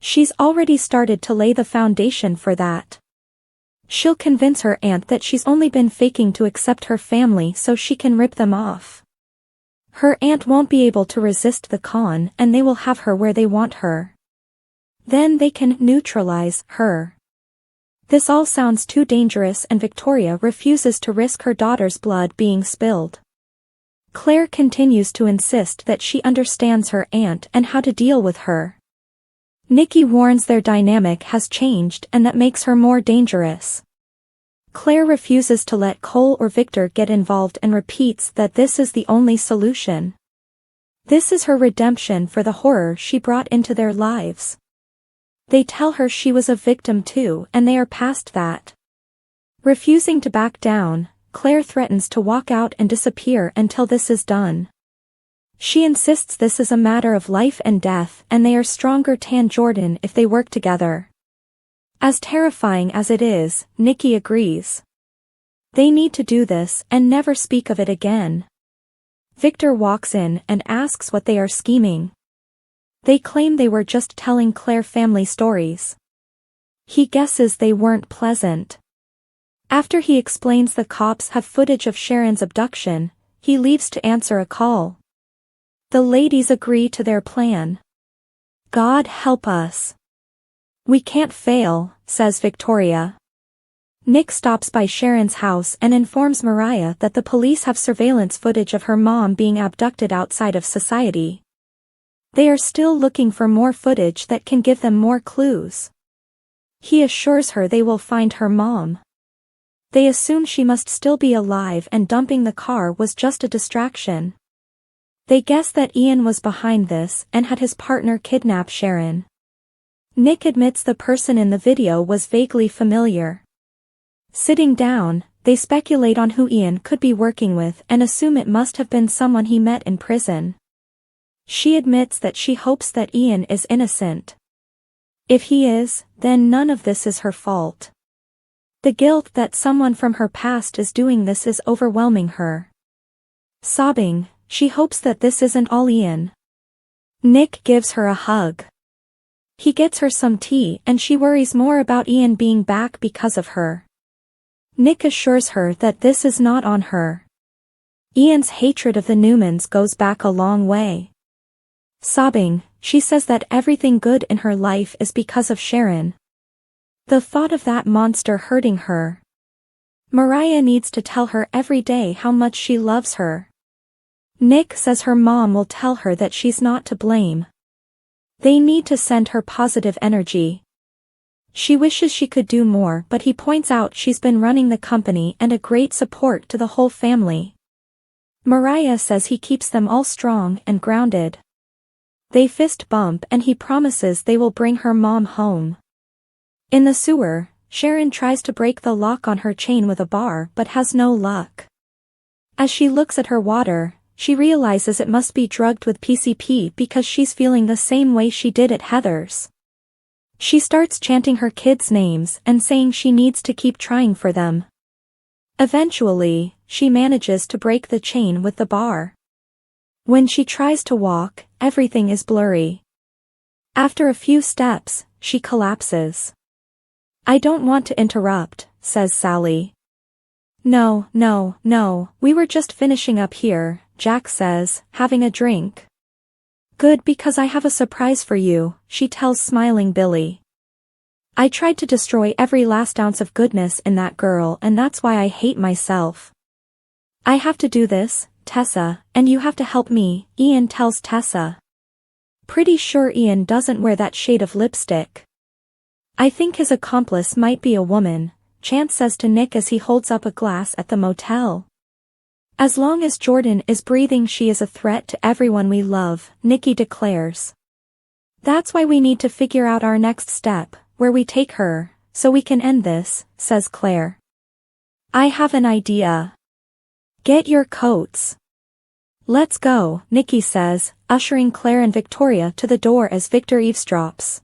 She's already started to lay the foundation for that. She'll convince her aunt that she's only been faking to accept her family so she can rip them off. Her aunt won't be able to resist the con and they will have her where they want her. Then they can neutralize her. This all sounds too dangerous and Victoria refuses to risk her daughter's blood being spilled. Claire continues to insist that she understands her aunt and how to deal with her. Nikki warns their dynamic has changed and that makes her more dangerous. Claire refuses to let Cole or Victor get involved and repeats that this is the only solution. This is her redemption for the horror she brought into their lives. They tell her she was a victim too and they are past that. Refusing to back down, Claire threatens to walk out and disappear until this is done. She insists this is a matter of life and death and they are stronger than Jordan if they work together. As terrifying as it is, Nikki agrees. They need to do this and never speak of it again. Victor walks in and asks what they are scheming. They claim they were just telling Claire family stories. He guesses they weren't pleasant. After he explains the cops have footage of Sharon's abduction, he leaves to answer a call. The ladies agree to their plan. God help us. We can't fail, says Victoria. Nick stops by Sharon's house and informs Mariah that the police have surveillance footage of her mom being abducted outside of society. They are still looking for more footage that can give them more clues. He assures her they will find her mom. They assume she must still be alive and dumping the car was just a distraction. They guess that Ian was behind this and had his partner kidnap Sharon. Nick admits the person in the video was vaguely familiar. Sitting down, they speculate on who Ian could be working with and assume it must have been someone he met in prison. She admits that she hopes that Ian is innocent. If he is, then none of this is her fault. The guilt that someone from her past is doing this is overwhelming her. Sobbing, she hopes that this isn't all Ian. Nick gives her a hug. He gets her some tea and she worries more about Ian being back because of her. Nick assures her that this is not on her. Ian's hatred of the Newmans goes back a long way. Sobbing, she says that everything good in her life is because of Sharon. The thought of that monster hurting her. Mariah needs to tell her every day how much she loves her. Nick says her mom will tell her that she's not to blame. They need to send her positive energy. She wishes she could do more, but he points out she's been running the company and a great support to the whole family. Mariah says he keeps them all strong and grounded. They fist bump and he promises they will bring her mom home. In the sewer, Sharon tries to break the lock on her chain with a bar but has no luck. As she looks at her water, she realizes it must be drugged with PCP because she's feeling the same way she did at Heather's. She starts chanting her kids' names and saying she needs to keep trying for them. Eventually, she manages to break the chain with the bar. When she tries to walk, everything is blurry. After a few steps, she collapses. "I don't want to interrupt," says Sally. No, we were just finishing up here," Jack says, having a drink. "Good, because I have a surprise for you," she tells smiling Billy. "I tried to destroy every last ounce of goodness in that girl, and that's why I hate myself. I have to do this, Tessa, and you have to help me," Ian tells Tessa. "Pretty sure Ian doesn't wear that shade of lipstick." "I think his accomplice might be a woman," Chance says to Nick as he holds up a glass at the motel. "As long as Jordan is breathing, she is a threat to everyone we love," Nikki declares. "That's why we need to figure out our next step, where we take her, so we can end this," says Claire. "I have an idea. Get your coats. Let's go," Nikki says, ushering Claire and Victoria to the door as Victor eavesdrops.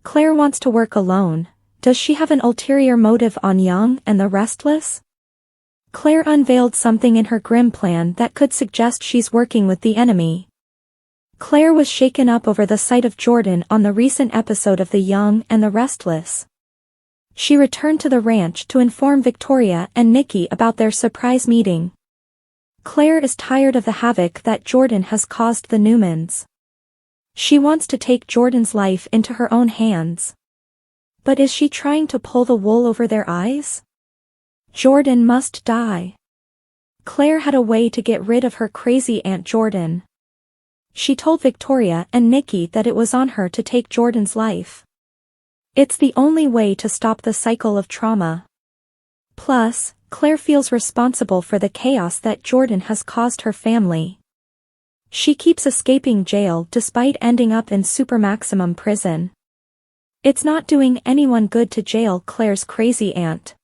Claire wants to work alone. Does she have an ulterior motive on Young and the Restless? Claire unveiled something in her grim plan that could suggest she's working with the enemy. Claire was shaken up over the sight of Jordan on the recent episode of The Young and the Restless. She returned to the ranch to inform Victoria and Nikki about their surprise meeting. Claire is tired of the havoc that Jordan has caused the Newmans. She wants to take Jordan's life into her own hands. But is she trying to pull the wool over their eyes? Jordan must die. Claire had a way to get rid of her crazy Aunt Jordan. She told Victoria and Nikki that it was on her to take Jordan's life. It's the only way to stop the cycle of trauma. Plus, Claire feels responsible for the chaos that Jordan has caused her family. She keeps escaping jail despite ending up in supermaximum prison. It's not doing anyone good to jail Claire's crazy aunt.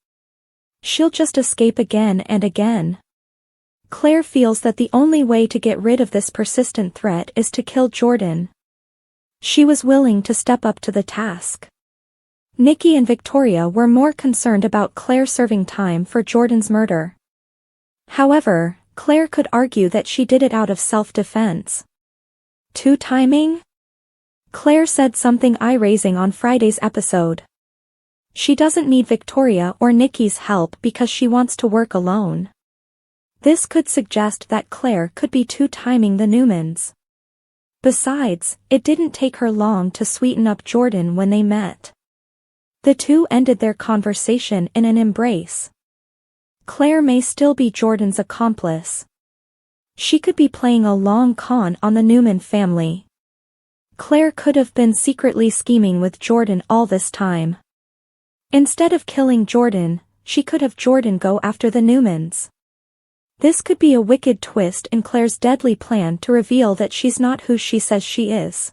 She'll just escape again and again. Claire feels that the only way to get rid of this persistent threat is to kill Jordan. She was willing to step up to the task. Nikki and Victoria were more concerned about Claire serving time for Jordan's murder. However, Claire could argue that she did it out of self-defense. Two-timing? Claire said something eye-raising on Friday's episode. She doesn't need Victoria or Nikki's help because she wants to work alone. This could suggest that Claire could be two-timing the Newmans. Besides, it didn't take her long to sweeten up Jordan when they met. The two ended their conversation in an embrace. Claire may still be Jordan's accomplice. She could be playing a long con on the Newman family. Claire could have been secretly scheming with Jordan all this time. Instead of killing Jordan, she could have Jordan go after the Newmans. This could be a wicked twist in Claire's deadly plan to reveal that she's not who she says she is.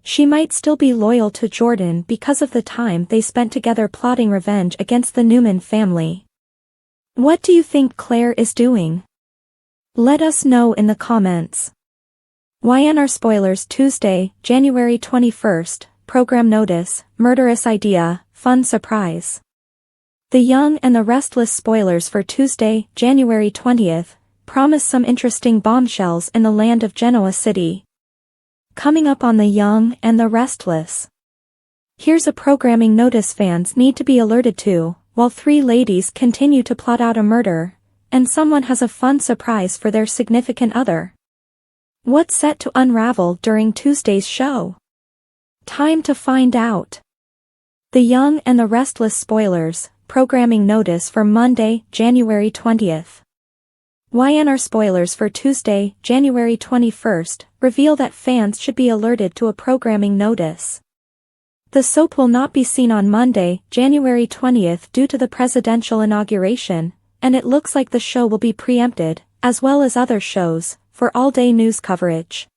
She might still be loyal to Jordan because of the time they spent together plotting revenge against the Newman family. What do you think Claire is doing? Let us know in the comments. YNR spoilers Tuesday, January 21st, program notice, murderous idea, fun surprise. The Young and the Restless spoilers for Tuesday, January 20th, promise some interesting bombshells in the land of Genoa City. Coming up on The Young and the Restless. Here's a programming notice fans need to be alerted to, while three ladies continue to plot out a murder, and someone has a fun surprise for their significant other. What's set to unravel during Tuesday's show? Time to find out. The Young and the Restless spoilers, programming notice for Monday, January 20th. YNR spoilers for Tuesday, January 21st, reveal that fans should be alerted to a programming notice. The soap will not be seen on Monday, January 20th due to the presidential inauguration, and it looks like the show will be preempted, as well as other shows, for all-day news coverage.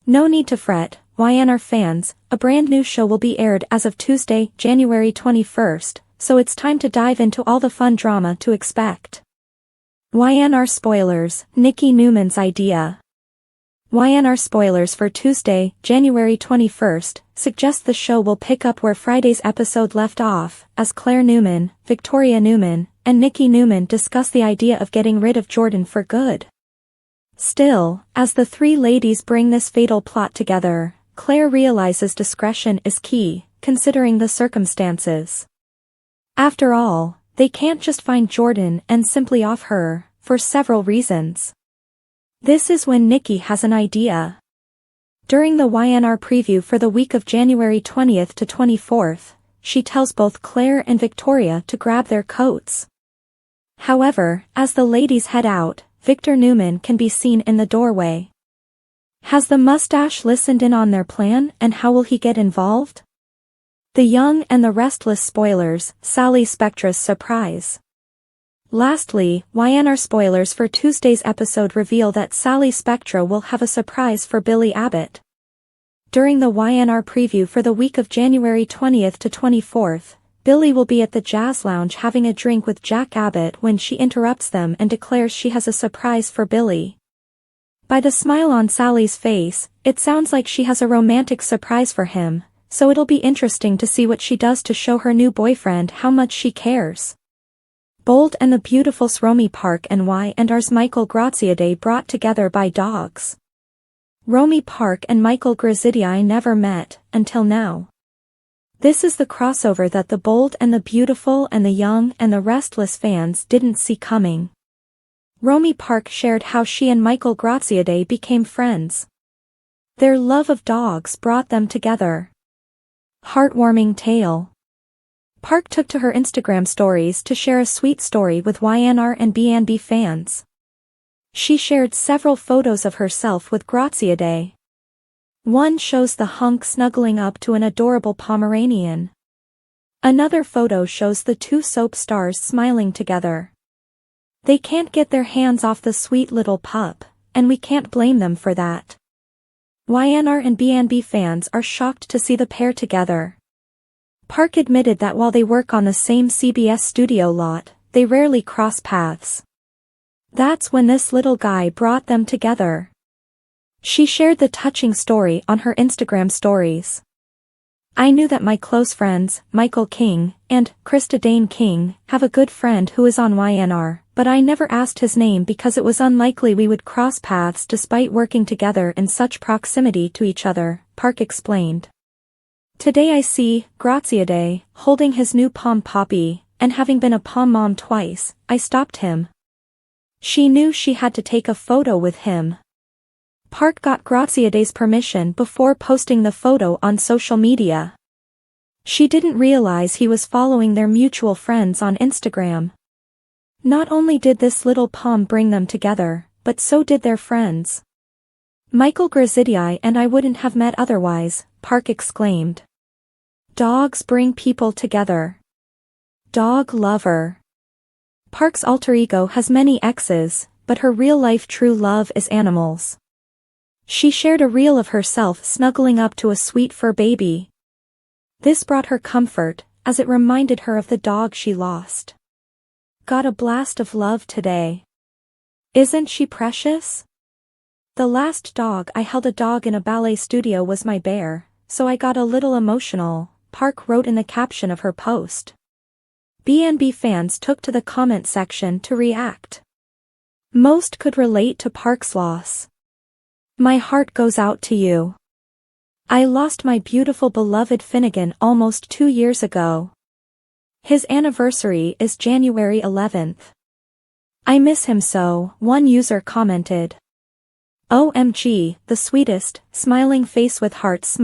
No need to fret, YNR fans, a brand new show will be aired as of Tuesday, January 21st, so it's time to dive into all the fun drama to expect. YNR spoilers, Nikki Newman's idea. YNR spoilers for Tuesday, January 21st, suggest the show will pick up where Friday's episode left off, as Claire Newman, Victoria Newman, and Nikki Newman discuss the idea of getting rid of Jordan for good. Still, as the three ladies bring this fatal plot together, Claire realizes discretion is key, considering the circumstances. After all, they can't just find Jordan and simply off her, for several reasons. This is when Nikki has an idea. During the YNR preview for the week of January 20th to 24th, she tells both Claire and Victoria to grab their coats. However, as the ladies head out, Victor Newman can be seen in the doorway. Has the mustache listened in on their plan, and how will he get involved? The Young and the Restless spoilers, Sally Spectra's surprise. Lastly, YNR spoilers for Tuesday's episode reveal that Sally Spectra will have a surprise for Billy Abbott. During the YNR preview for the week of January 20th to 24th, Billy will be at the Jazz Lounge having a drink with Jack Abbott when she interrupts them and declares she has a surprise for Billy. By the smile on Sally's face, it sounds like she has a romantic surprise for him, so it'll be interesting to see what she does to show her new boyfriend how much she cares. Bold and the beautiful Romy Park and Y&R's Michael Graziadei brought together by dogs. Romy Park and Michael Graziadei never met, until now. This is the crossover that the Bold and the Beautiful and the Young and the Restless fans didn't see coming. Romy Park shared how she and Michael Graziadei became friends. Their love of dogs brought them together. Heartwarming tale. Park took to her Instagram stories to share a sweet story with YNR and BNB fans. She shared several photos of herself with Graziadei. One shows the hunk snuggling up to an adorable Pomeranian. Another photo shows the two soap stars smiling together. They can't get their hands off the sweet little pup, and we can't blame them for that. YNR and BNB fans are shocked to see the pair together. Park admitted that while they work on the same CBS studio lot, they rarely cross paths. That's when this little guy brought them together. She shared the touching story on her Instagram stories. I knew that my close friends, Michael King, and Krista Dane King, have a good friend who is on YNR, but I never asked his name because it was unlikely we would cross paths despite working together in such proximity to each other, Park explained. Today I see Graziadei holding his new pom poppy, and having been a pom mom twice, I stopped him. She knew she had to take a photo with him. Park got Graziadei's permission before posting the photo on social media. She didn't realize he was following their mutual friends on Instagram. Not only did this little pom bring them together, but so did their friends. Michael Graziadei and I wouldn't have met otherwise, Park exclaimed. Dogs bring people together. Dog lover. Park's alter ego has many exes, but her real-life true love is animals. She shared a reel of herself snuggling up to a sweet fur baby. This brought her comfort, as it reminded her of the dog she lost. Got a blast of love today. Isn't she precious? The last dog I held a dog in a ballet studio was my bear, so I got a little emotional, Park wrote in the caption of her post. BNB fans took to the comment section to react. Most could relate to Park's loss. My heart goes out to you. I lost my beautiful beloved Finnegan almost 2 years ago. His anniversary is January 11th. I miss him so, one user commented. OMG, the sweetest, smiling face with hearts,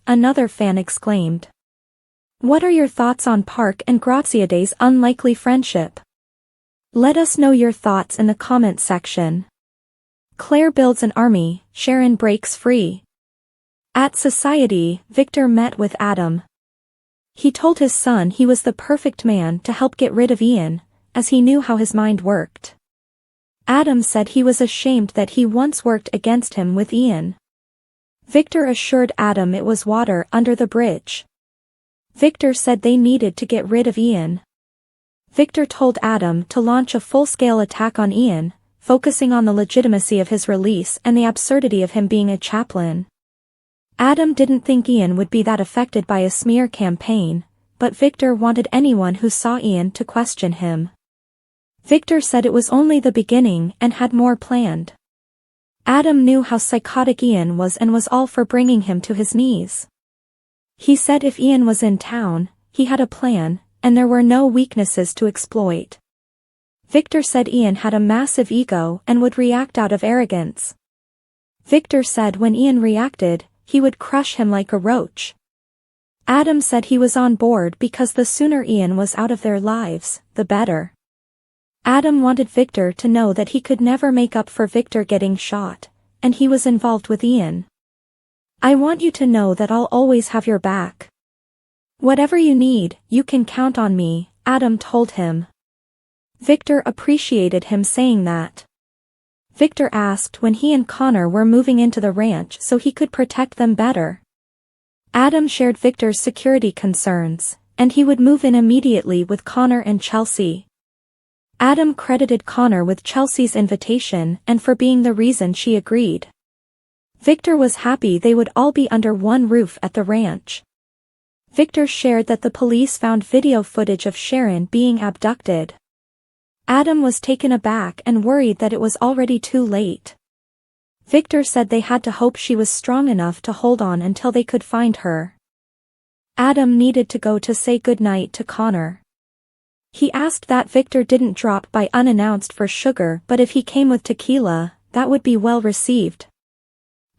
another fan exclaimed. What are your thoughts on Park and Graziadei's unlikely friendship? Let us know your thoughts in the comment section. Claire builds an army, Sharon breaks free. At society, Victor met with Adam. He told his son he was the perfect man to help get rid of Ian, as he knew how his mind worked. Adam said he was ashamed that he once worked against him with Ian. Victor assured Adam it was water under the bridge. Victor said they needed to get rid of Ian. Victor told Adam to launch a full-scale attack on Ian, focusing on the legitimacy of his release and the absurdity of him being a chaplain. Adam didn't think Ian would be that affected by a smear campaign, but Victor wanted anyone who saw Ian to question him. Victor said it was only the beginning and had more planned. Adam knew how psychotic Ian was and was all for bringing him to his knees. He said if Ian was in town, he had a plan, and there were no weaknesses to exploit. Victor said Ian had a massive ego and would react out of arrogance. Victor said when Ian reacted, he would crush him like a roach. Adam said he was on board because the sooner Ian was out of their lives, the better. Adam wanted Victor to know that he could never make up for Victor getting shot, and he was involved with Ian. I want you to know that I'll always have your back. Whatever you need, you can count on me, Adam told him. Victor appreciated him saying that. Victor asked when he and Connor were moving into the ranch so he could protect them better. Adam shared Victor's security concerns, and he would move in immediately with Connor and Chelsea. Adam credited Connor with Chelsea's invitation and for being the reason she agreed. Victor was happy they would all be under one roof at the ranch. Victor shared that the police found video footage of Sharon being abducted. Adam was taken aback and worried that it was already too late. Victor said they had to hope she was strong enough to hold on until they could find her. Adam needed to go to say goodnight to Connor. He asked that Victor didn't drop by unannounced for sugar, but if he came with tequila, that would be well received.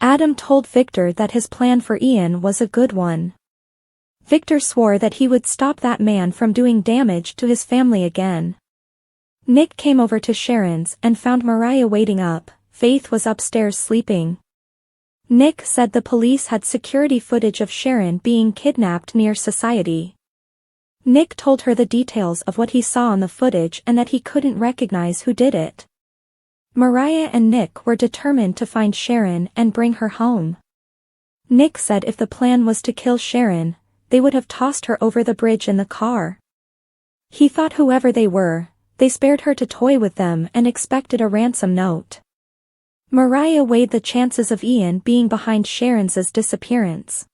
Adam told Victor that his plan for Ian was a good one. Victor swore that he would stop that man from doing damage to his family again. Nick came over to Sharon's and found Mariah waiting up. Faith was upstairs sleeping. Nick said the police had security footage of Sharon being kidnapped near Society. Nick told her the details of what he saw on the footage and that he couldn't recognize who did it. Mariah and Nick were determined to find Sharon and bring her home. Nick said if the plan was to kill Sharon, they would have tossed her over the bridge in the car. He thought whoever they were, they spared her to toy with them and expected a ransom note. Mariah weighed the chances of Ian being behind Sharon's disappearance.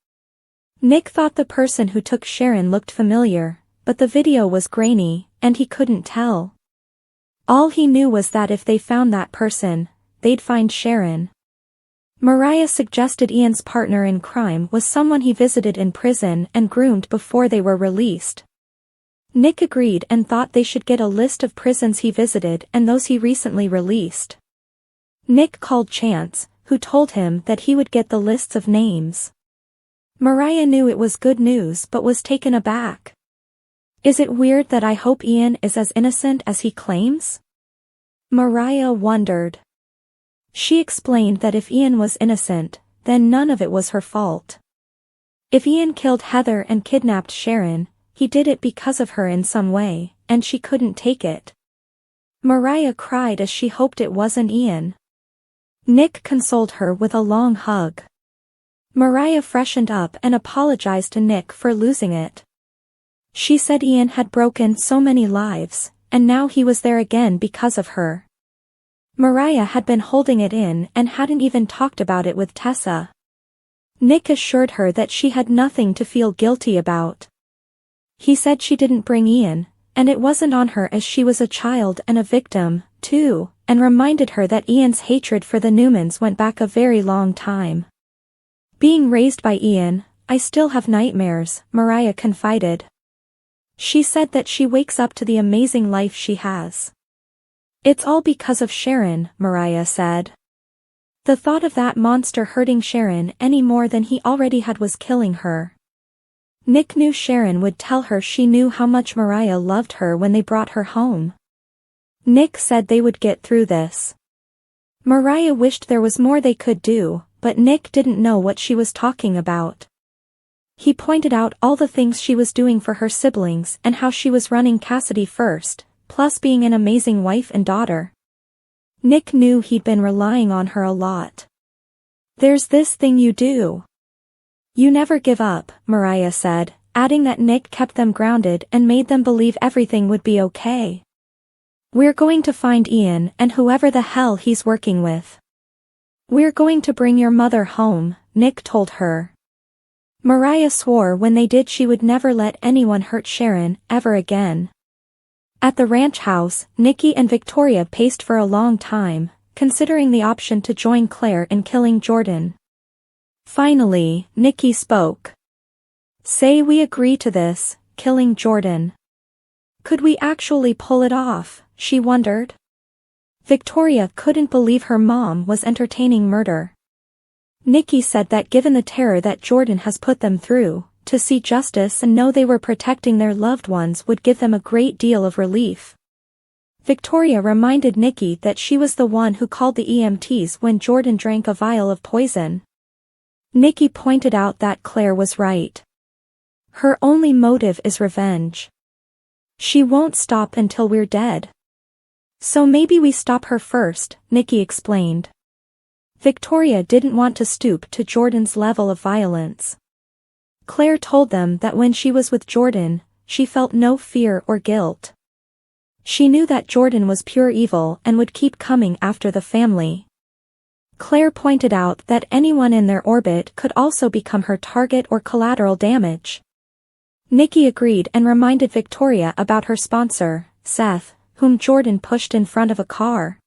Nick thought the person who took Sharon looked familiar, but the video was grainy, and he couldn't tell. All he knew was that if they found that person, they'd find Sharon. Mariah suggested Ian's partner in crime was someone he visited in prison and groomed before they were released. Nick agreed and thought they should get a list of prisons he visited and those he recently released. Nick called Chance, who told him that he would get the lists of names. Mariah knew it was good news but was taken aback. Is it weird that I hope Ian is as innocent as he claims? Mariah wondered. She explained that if Ian was innocent, then none of it was her fault. If Ian killed Heather and kidnapped Sharon, he did it because of her in some way, and she couldn't take it. Mariah cried as she hoped it wasn't Ian. Nick consoled her with a long hug. Mariah freshened up and apologized to Nick for losing it. She said Ian had broken so many lives, and now he was there again because of her. Mariah had been holding it in and hadn't even talked about it with Tessa. Nick assured her that she had nothing to feel guilty about. He said she didn't bring Ian, and it wasn't on her as she was a child and a victim, too, and reminded her that Ian's hatred for the Newmans went back a very long time. Being raised by Ian, I still have nightmares, Mariah confided. She said that she wakes up to the amazing life she has. It's all because of Sharon, Mariah said. The thought of that monster hurting Sharon any more than he already had was killing her. Nick knew Sharon would tell her she knew how much Mariah loved her when they brought her home. Nick said they would get through this. Mariah wished there was more they could do, but Nick didn't know what she was talking about. He pointed out all the things she was doing for her siblings and how she was running Cassidy first, plus being an amazing wife and daughter. Nick knew he'd been relying on her a lot. "There's this thing you do. You never give up," Mariah said, adding that Nick kept them grounded and made them believe everything would be okay. "We're going to find Ian and whoever the hell he's working with. We're going to bring your mother home," Nick told her. Mariah swore when they did she would never let anyone hurt Sharon ever again. At the ranch house, Nikki and Victoria paced for a long time, considering the option to join Claire in killing Jordan. Finally, Nikki spoke. "Say we agree to this, killing Jordan. Could we actually pull it off?" she wondered. Victoria couldn't believe her mom was entertaining murder. Nikki said that given the terror that Jordan has put them through, to see justice and know they were protecting their loved ones would give them a great deal of relief. Victoria reminded Nikki that she was the one who called the EMTs when Jordan drank a vial of poison. Nikki pointed out that Claire was right. Her only motive is revenge. She won't stop until we're dead. So maybe we stop her first, Nikki explained. Victoria didn't want to stoop to Jordan's level of violence. Claire told them that when she was with Jordan, she felt no fear or guilt. She knew that Jordan was pure evil and would keep coming after the family. Claire pointed out that anyone in their orbit could also become her target or collateral damage. Nikki agreed and reminded Victoria about her sponsor, Seth, whom Jordan pushed in front of a car.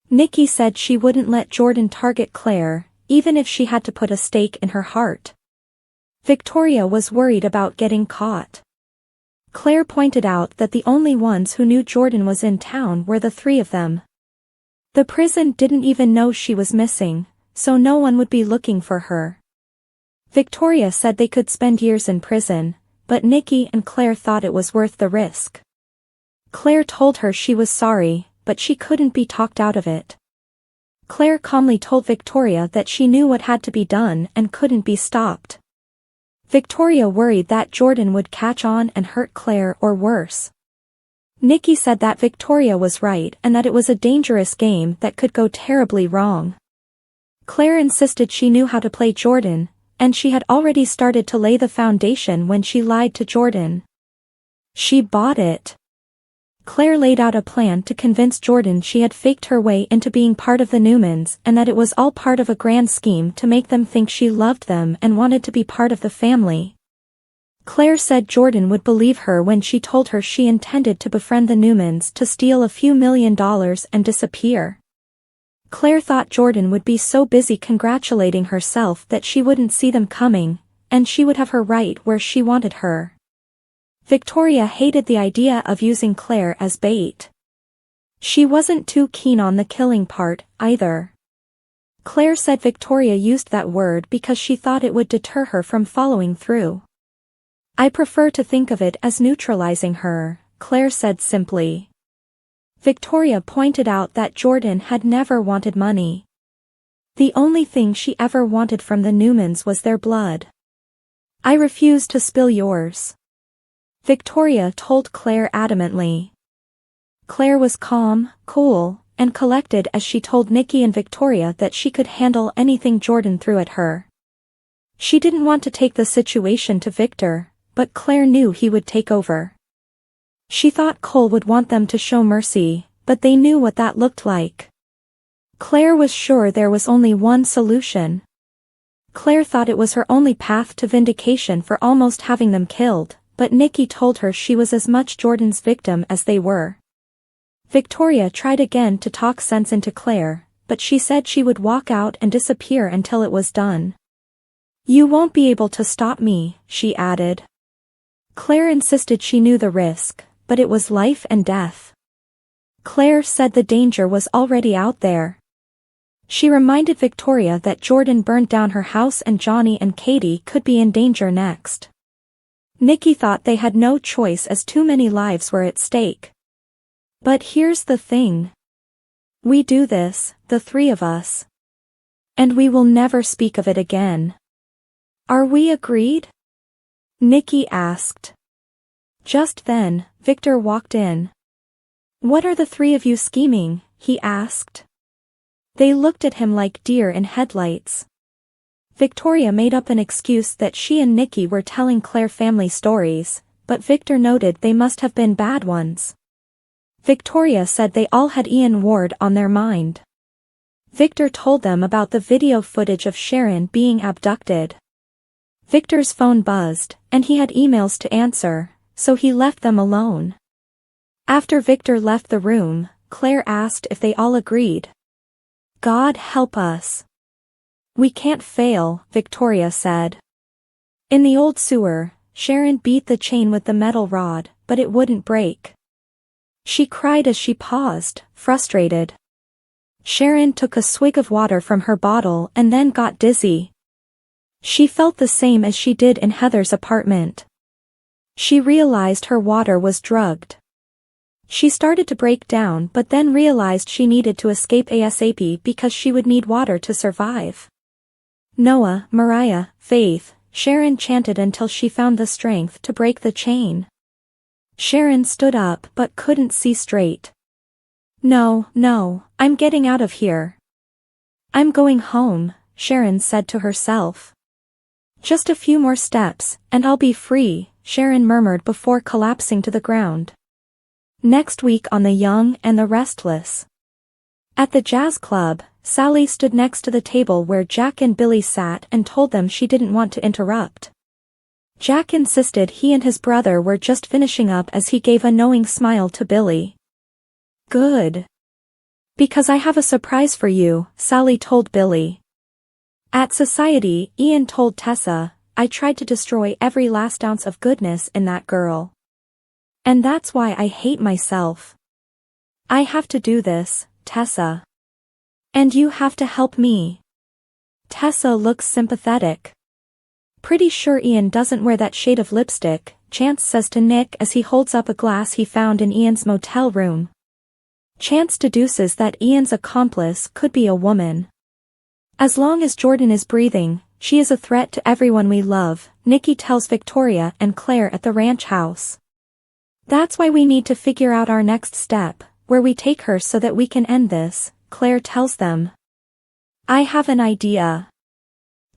Nikki said she wouldn't let Jordan target Claire, even if she had to put a stake in her heart. Victoria was worried about getting caught. Claire pointed out that the only ones who knew Jordan was in town were the three of them. The prison didn't even know she was missing, so no one would be looking for her. Victoria said they could spend years in prison, but Nikki and Claire thought it was worth the risk. Claire told her she was sorry, but she couldn't be talked out of it. Claire calmly told Victoria that she knew what had to be done and couldn't be stopped. Victoria worried that Jordan would catch on and hurt Claire or worse. Nikki said that Victoria was right and that it was a dangerous game that could go terribly wrong. Claire insisted she knew how to play Jordan, and she had already started to lay the foundation when she lied to Jordan. She bought it. Claire laid out a plan to convince Jordan she had faked her way into being part of the Newmans and that it was all part of a grand scheme to make them think she loved them and wanted to be part of the family. Claire said Jordan would believe her when she told her she intended to befriend the Newmans to steal a few $1 million and disappear. Claire thought Jordan would be so busy congratulating herself that she wouldn't see them coming, and she would have her right where she wanted her. Victoria hated the idea of using Claire as bait. She wasn't too keen on the killing part, either. Claire said Victoria used that word because she thought it would deter her from following through. "I prefer to think of it as neutralizing her," Claire said simply. Victoria pointed out that Jordan had never wanted money. The only thing she ever wanted from the Newmans was their blood. "I refuse to spill yours," Victoria told Claire adamantly. Claire was calm, cool, and collected as she told Nikki and Victoria that she could handle anything Jordan threw at her. She didn't want to take the situation to Victor, but Claire knew he would take over. She thought Cole would want them to show mercy, but they knew what that looked like. Claire was sure there was only one solution. Claire thought it was her only path to vindication for almost having them killed, but Nikki told her she was as much Jordan's victim as they were. Victoria tried again to talk sense into Claire, but she said she would walk out and disappear until it was done. "You won't be able to stop me," she added. Claire insisted she knew the risk, but it was life and death. Claire said the danger was already out there. She reminded Victoria that Jordan burned down her house and Johnny and Katie could be in danger next. Nikki thought they had no choice as too many lives were at stake. But here's the thing. We do this, the three of us. And we will never speak of it again. Are we agreed? Nikki asked. Just then, Victor walked in. What are the three of you scheming? He asked. They looked at him like deer in headlights. Victoria made up an excuse that she and Nikki were telling Claire family stories, but Victor noted they must have been bad ones. Victoria said they all had Ian Ward on their mind. Victor told them about the video footage of Sharon being abducted. Victor's phone buzzed, and he had emails to answer, so he left them alone. After Victor left the room, Claire asked if they all agreed. God help us. We can't fail, Victoria said. In the old sewer, Sharon beat the chain with the metal rod, but it wouldn't break. She cried as she paused, frustrated. Sharon took a swig of water from her bottle and then got dizzy. She felt the same as she did in Heather's apartment. She realized her water was drugged. She started to break down but then realized she needed to escape ASAP because she would need water to survive. Noah, Mariah, Faith, Sharon chanted until she found the strength to break the chain. Sharon stood up but couldn't see straight. No, I'm getting out of here. I'm going home, Sharon said to herself. Just a few more steps, and I'll be free, Sharon murmured before collapsing to the ground. Next week on The Young and the Restless. At the jazz club, Sally stood next to the table where Jack and Billy sat and told them she didn't want to interrupt. Jack insisted he and his brother were just finishing up as he gave a knowing smile to Billy. Good. Because I have a surprise for you, Sally told Billy. At society, Ian told Tessa, I tried to destroy every last ounce of goodness in that girl. And that's why I hate myself. I have to do this, Tessa. And you have to help me. Tessa looks sympathetic. Pretty sure Ian doesn't wear that shade of lipstick, Chance says to Nick as he holds up a glass he found in Ian's motel room. Chance deduces that Ian's accomplice could be a woman. As long as Jordan is breathing, she is a threat to everyone we love, Nikki tells Victoria and Claire at the ranch house. That's why we need to figure out our next step, where we take her so that we can end this, Claire tells them. I have an idea.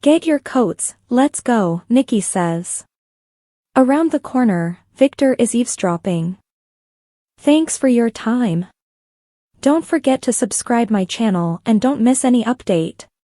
Get your coats, let's go, Nikki says. Around the corner, Victor is eavesdropping. Thanks for your time. Don't forget to subscribe my channel and don't miss any update.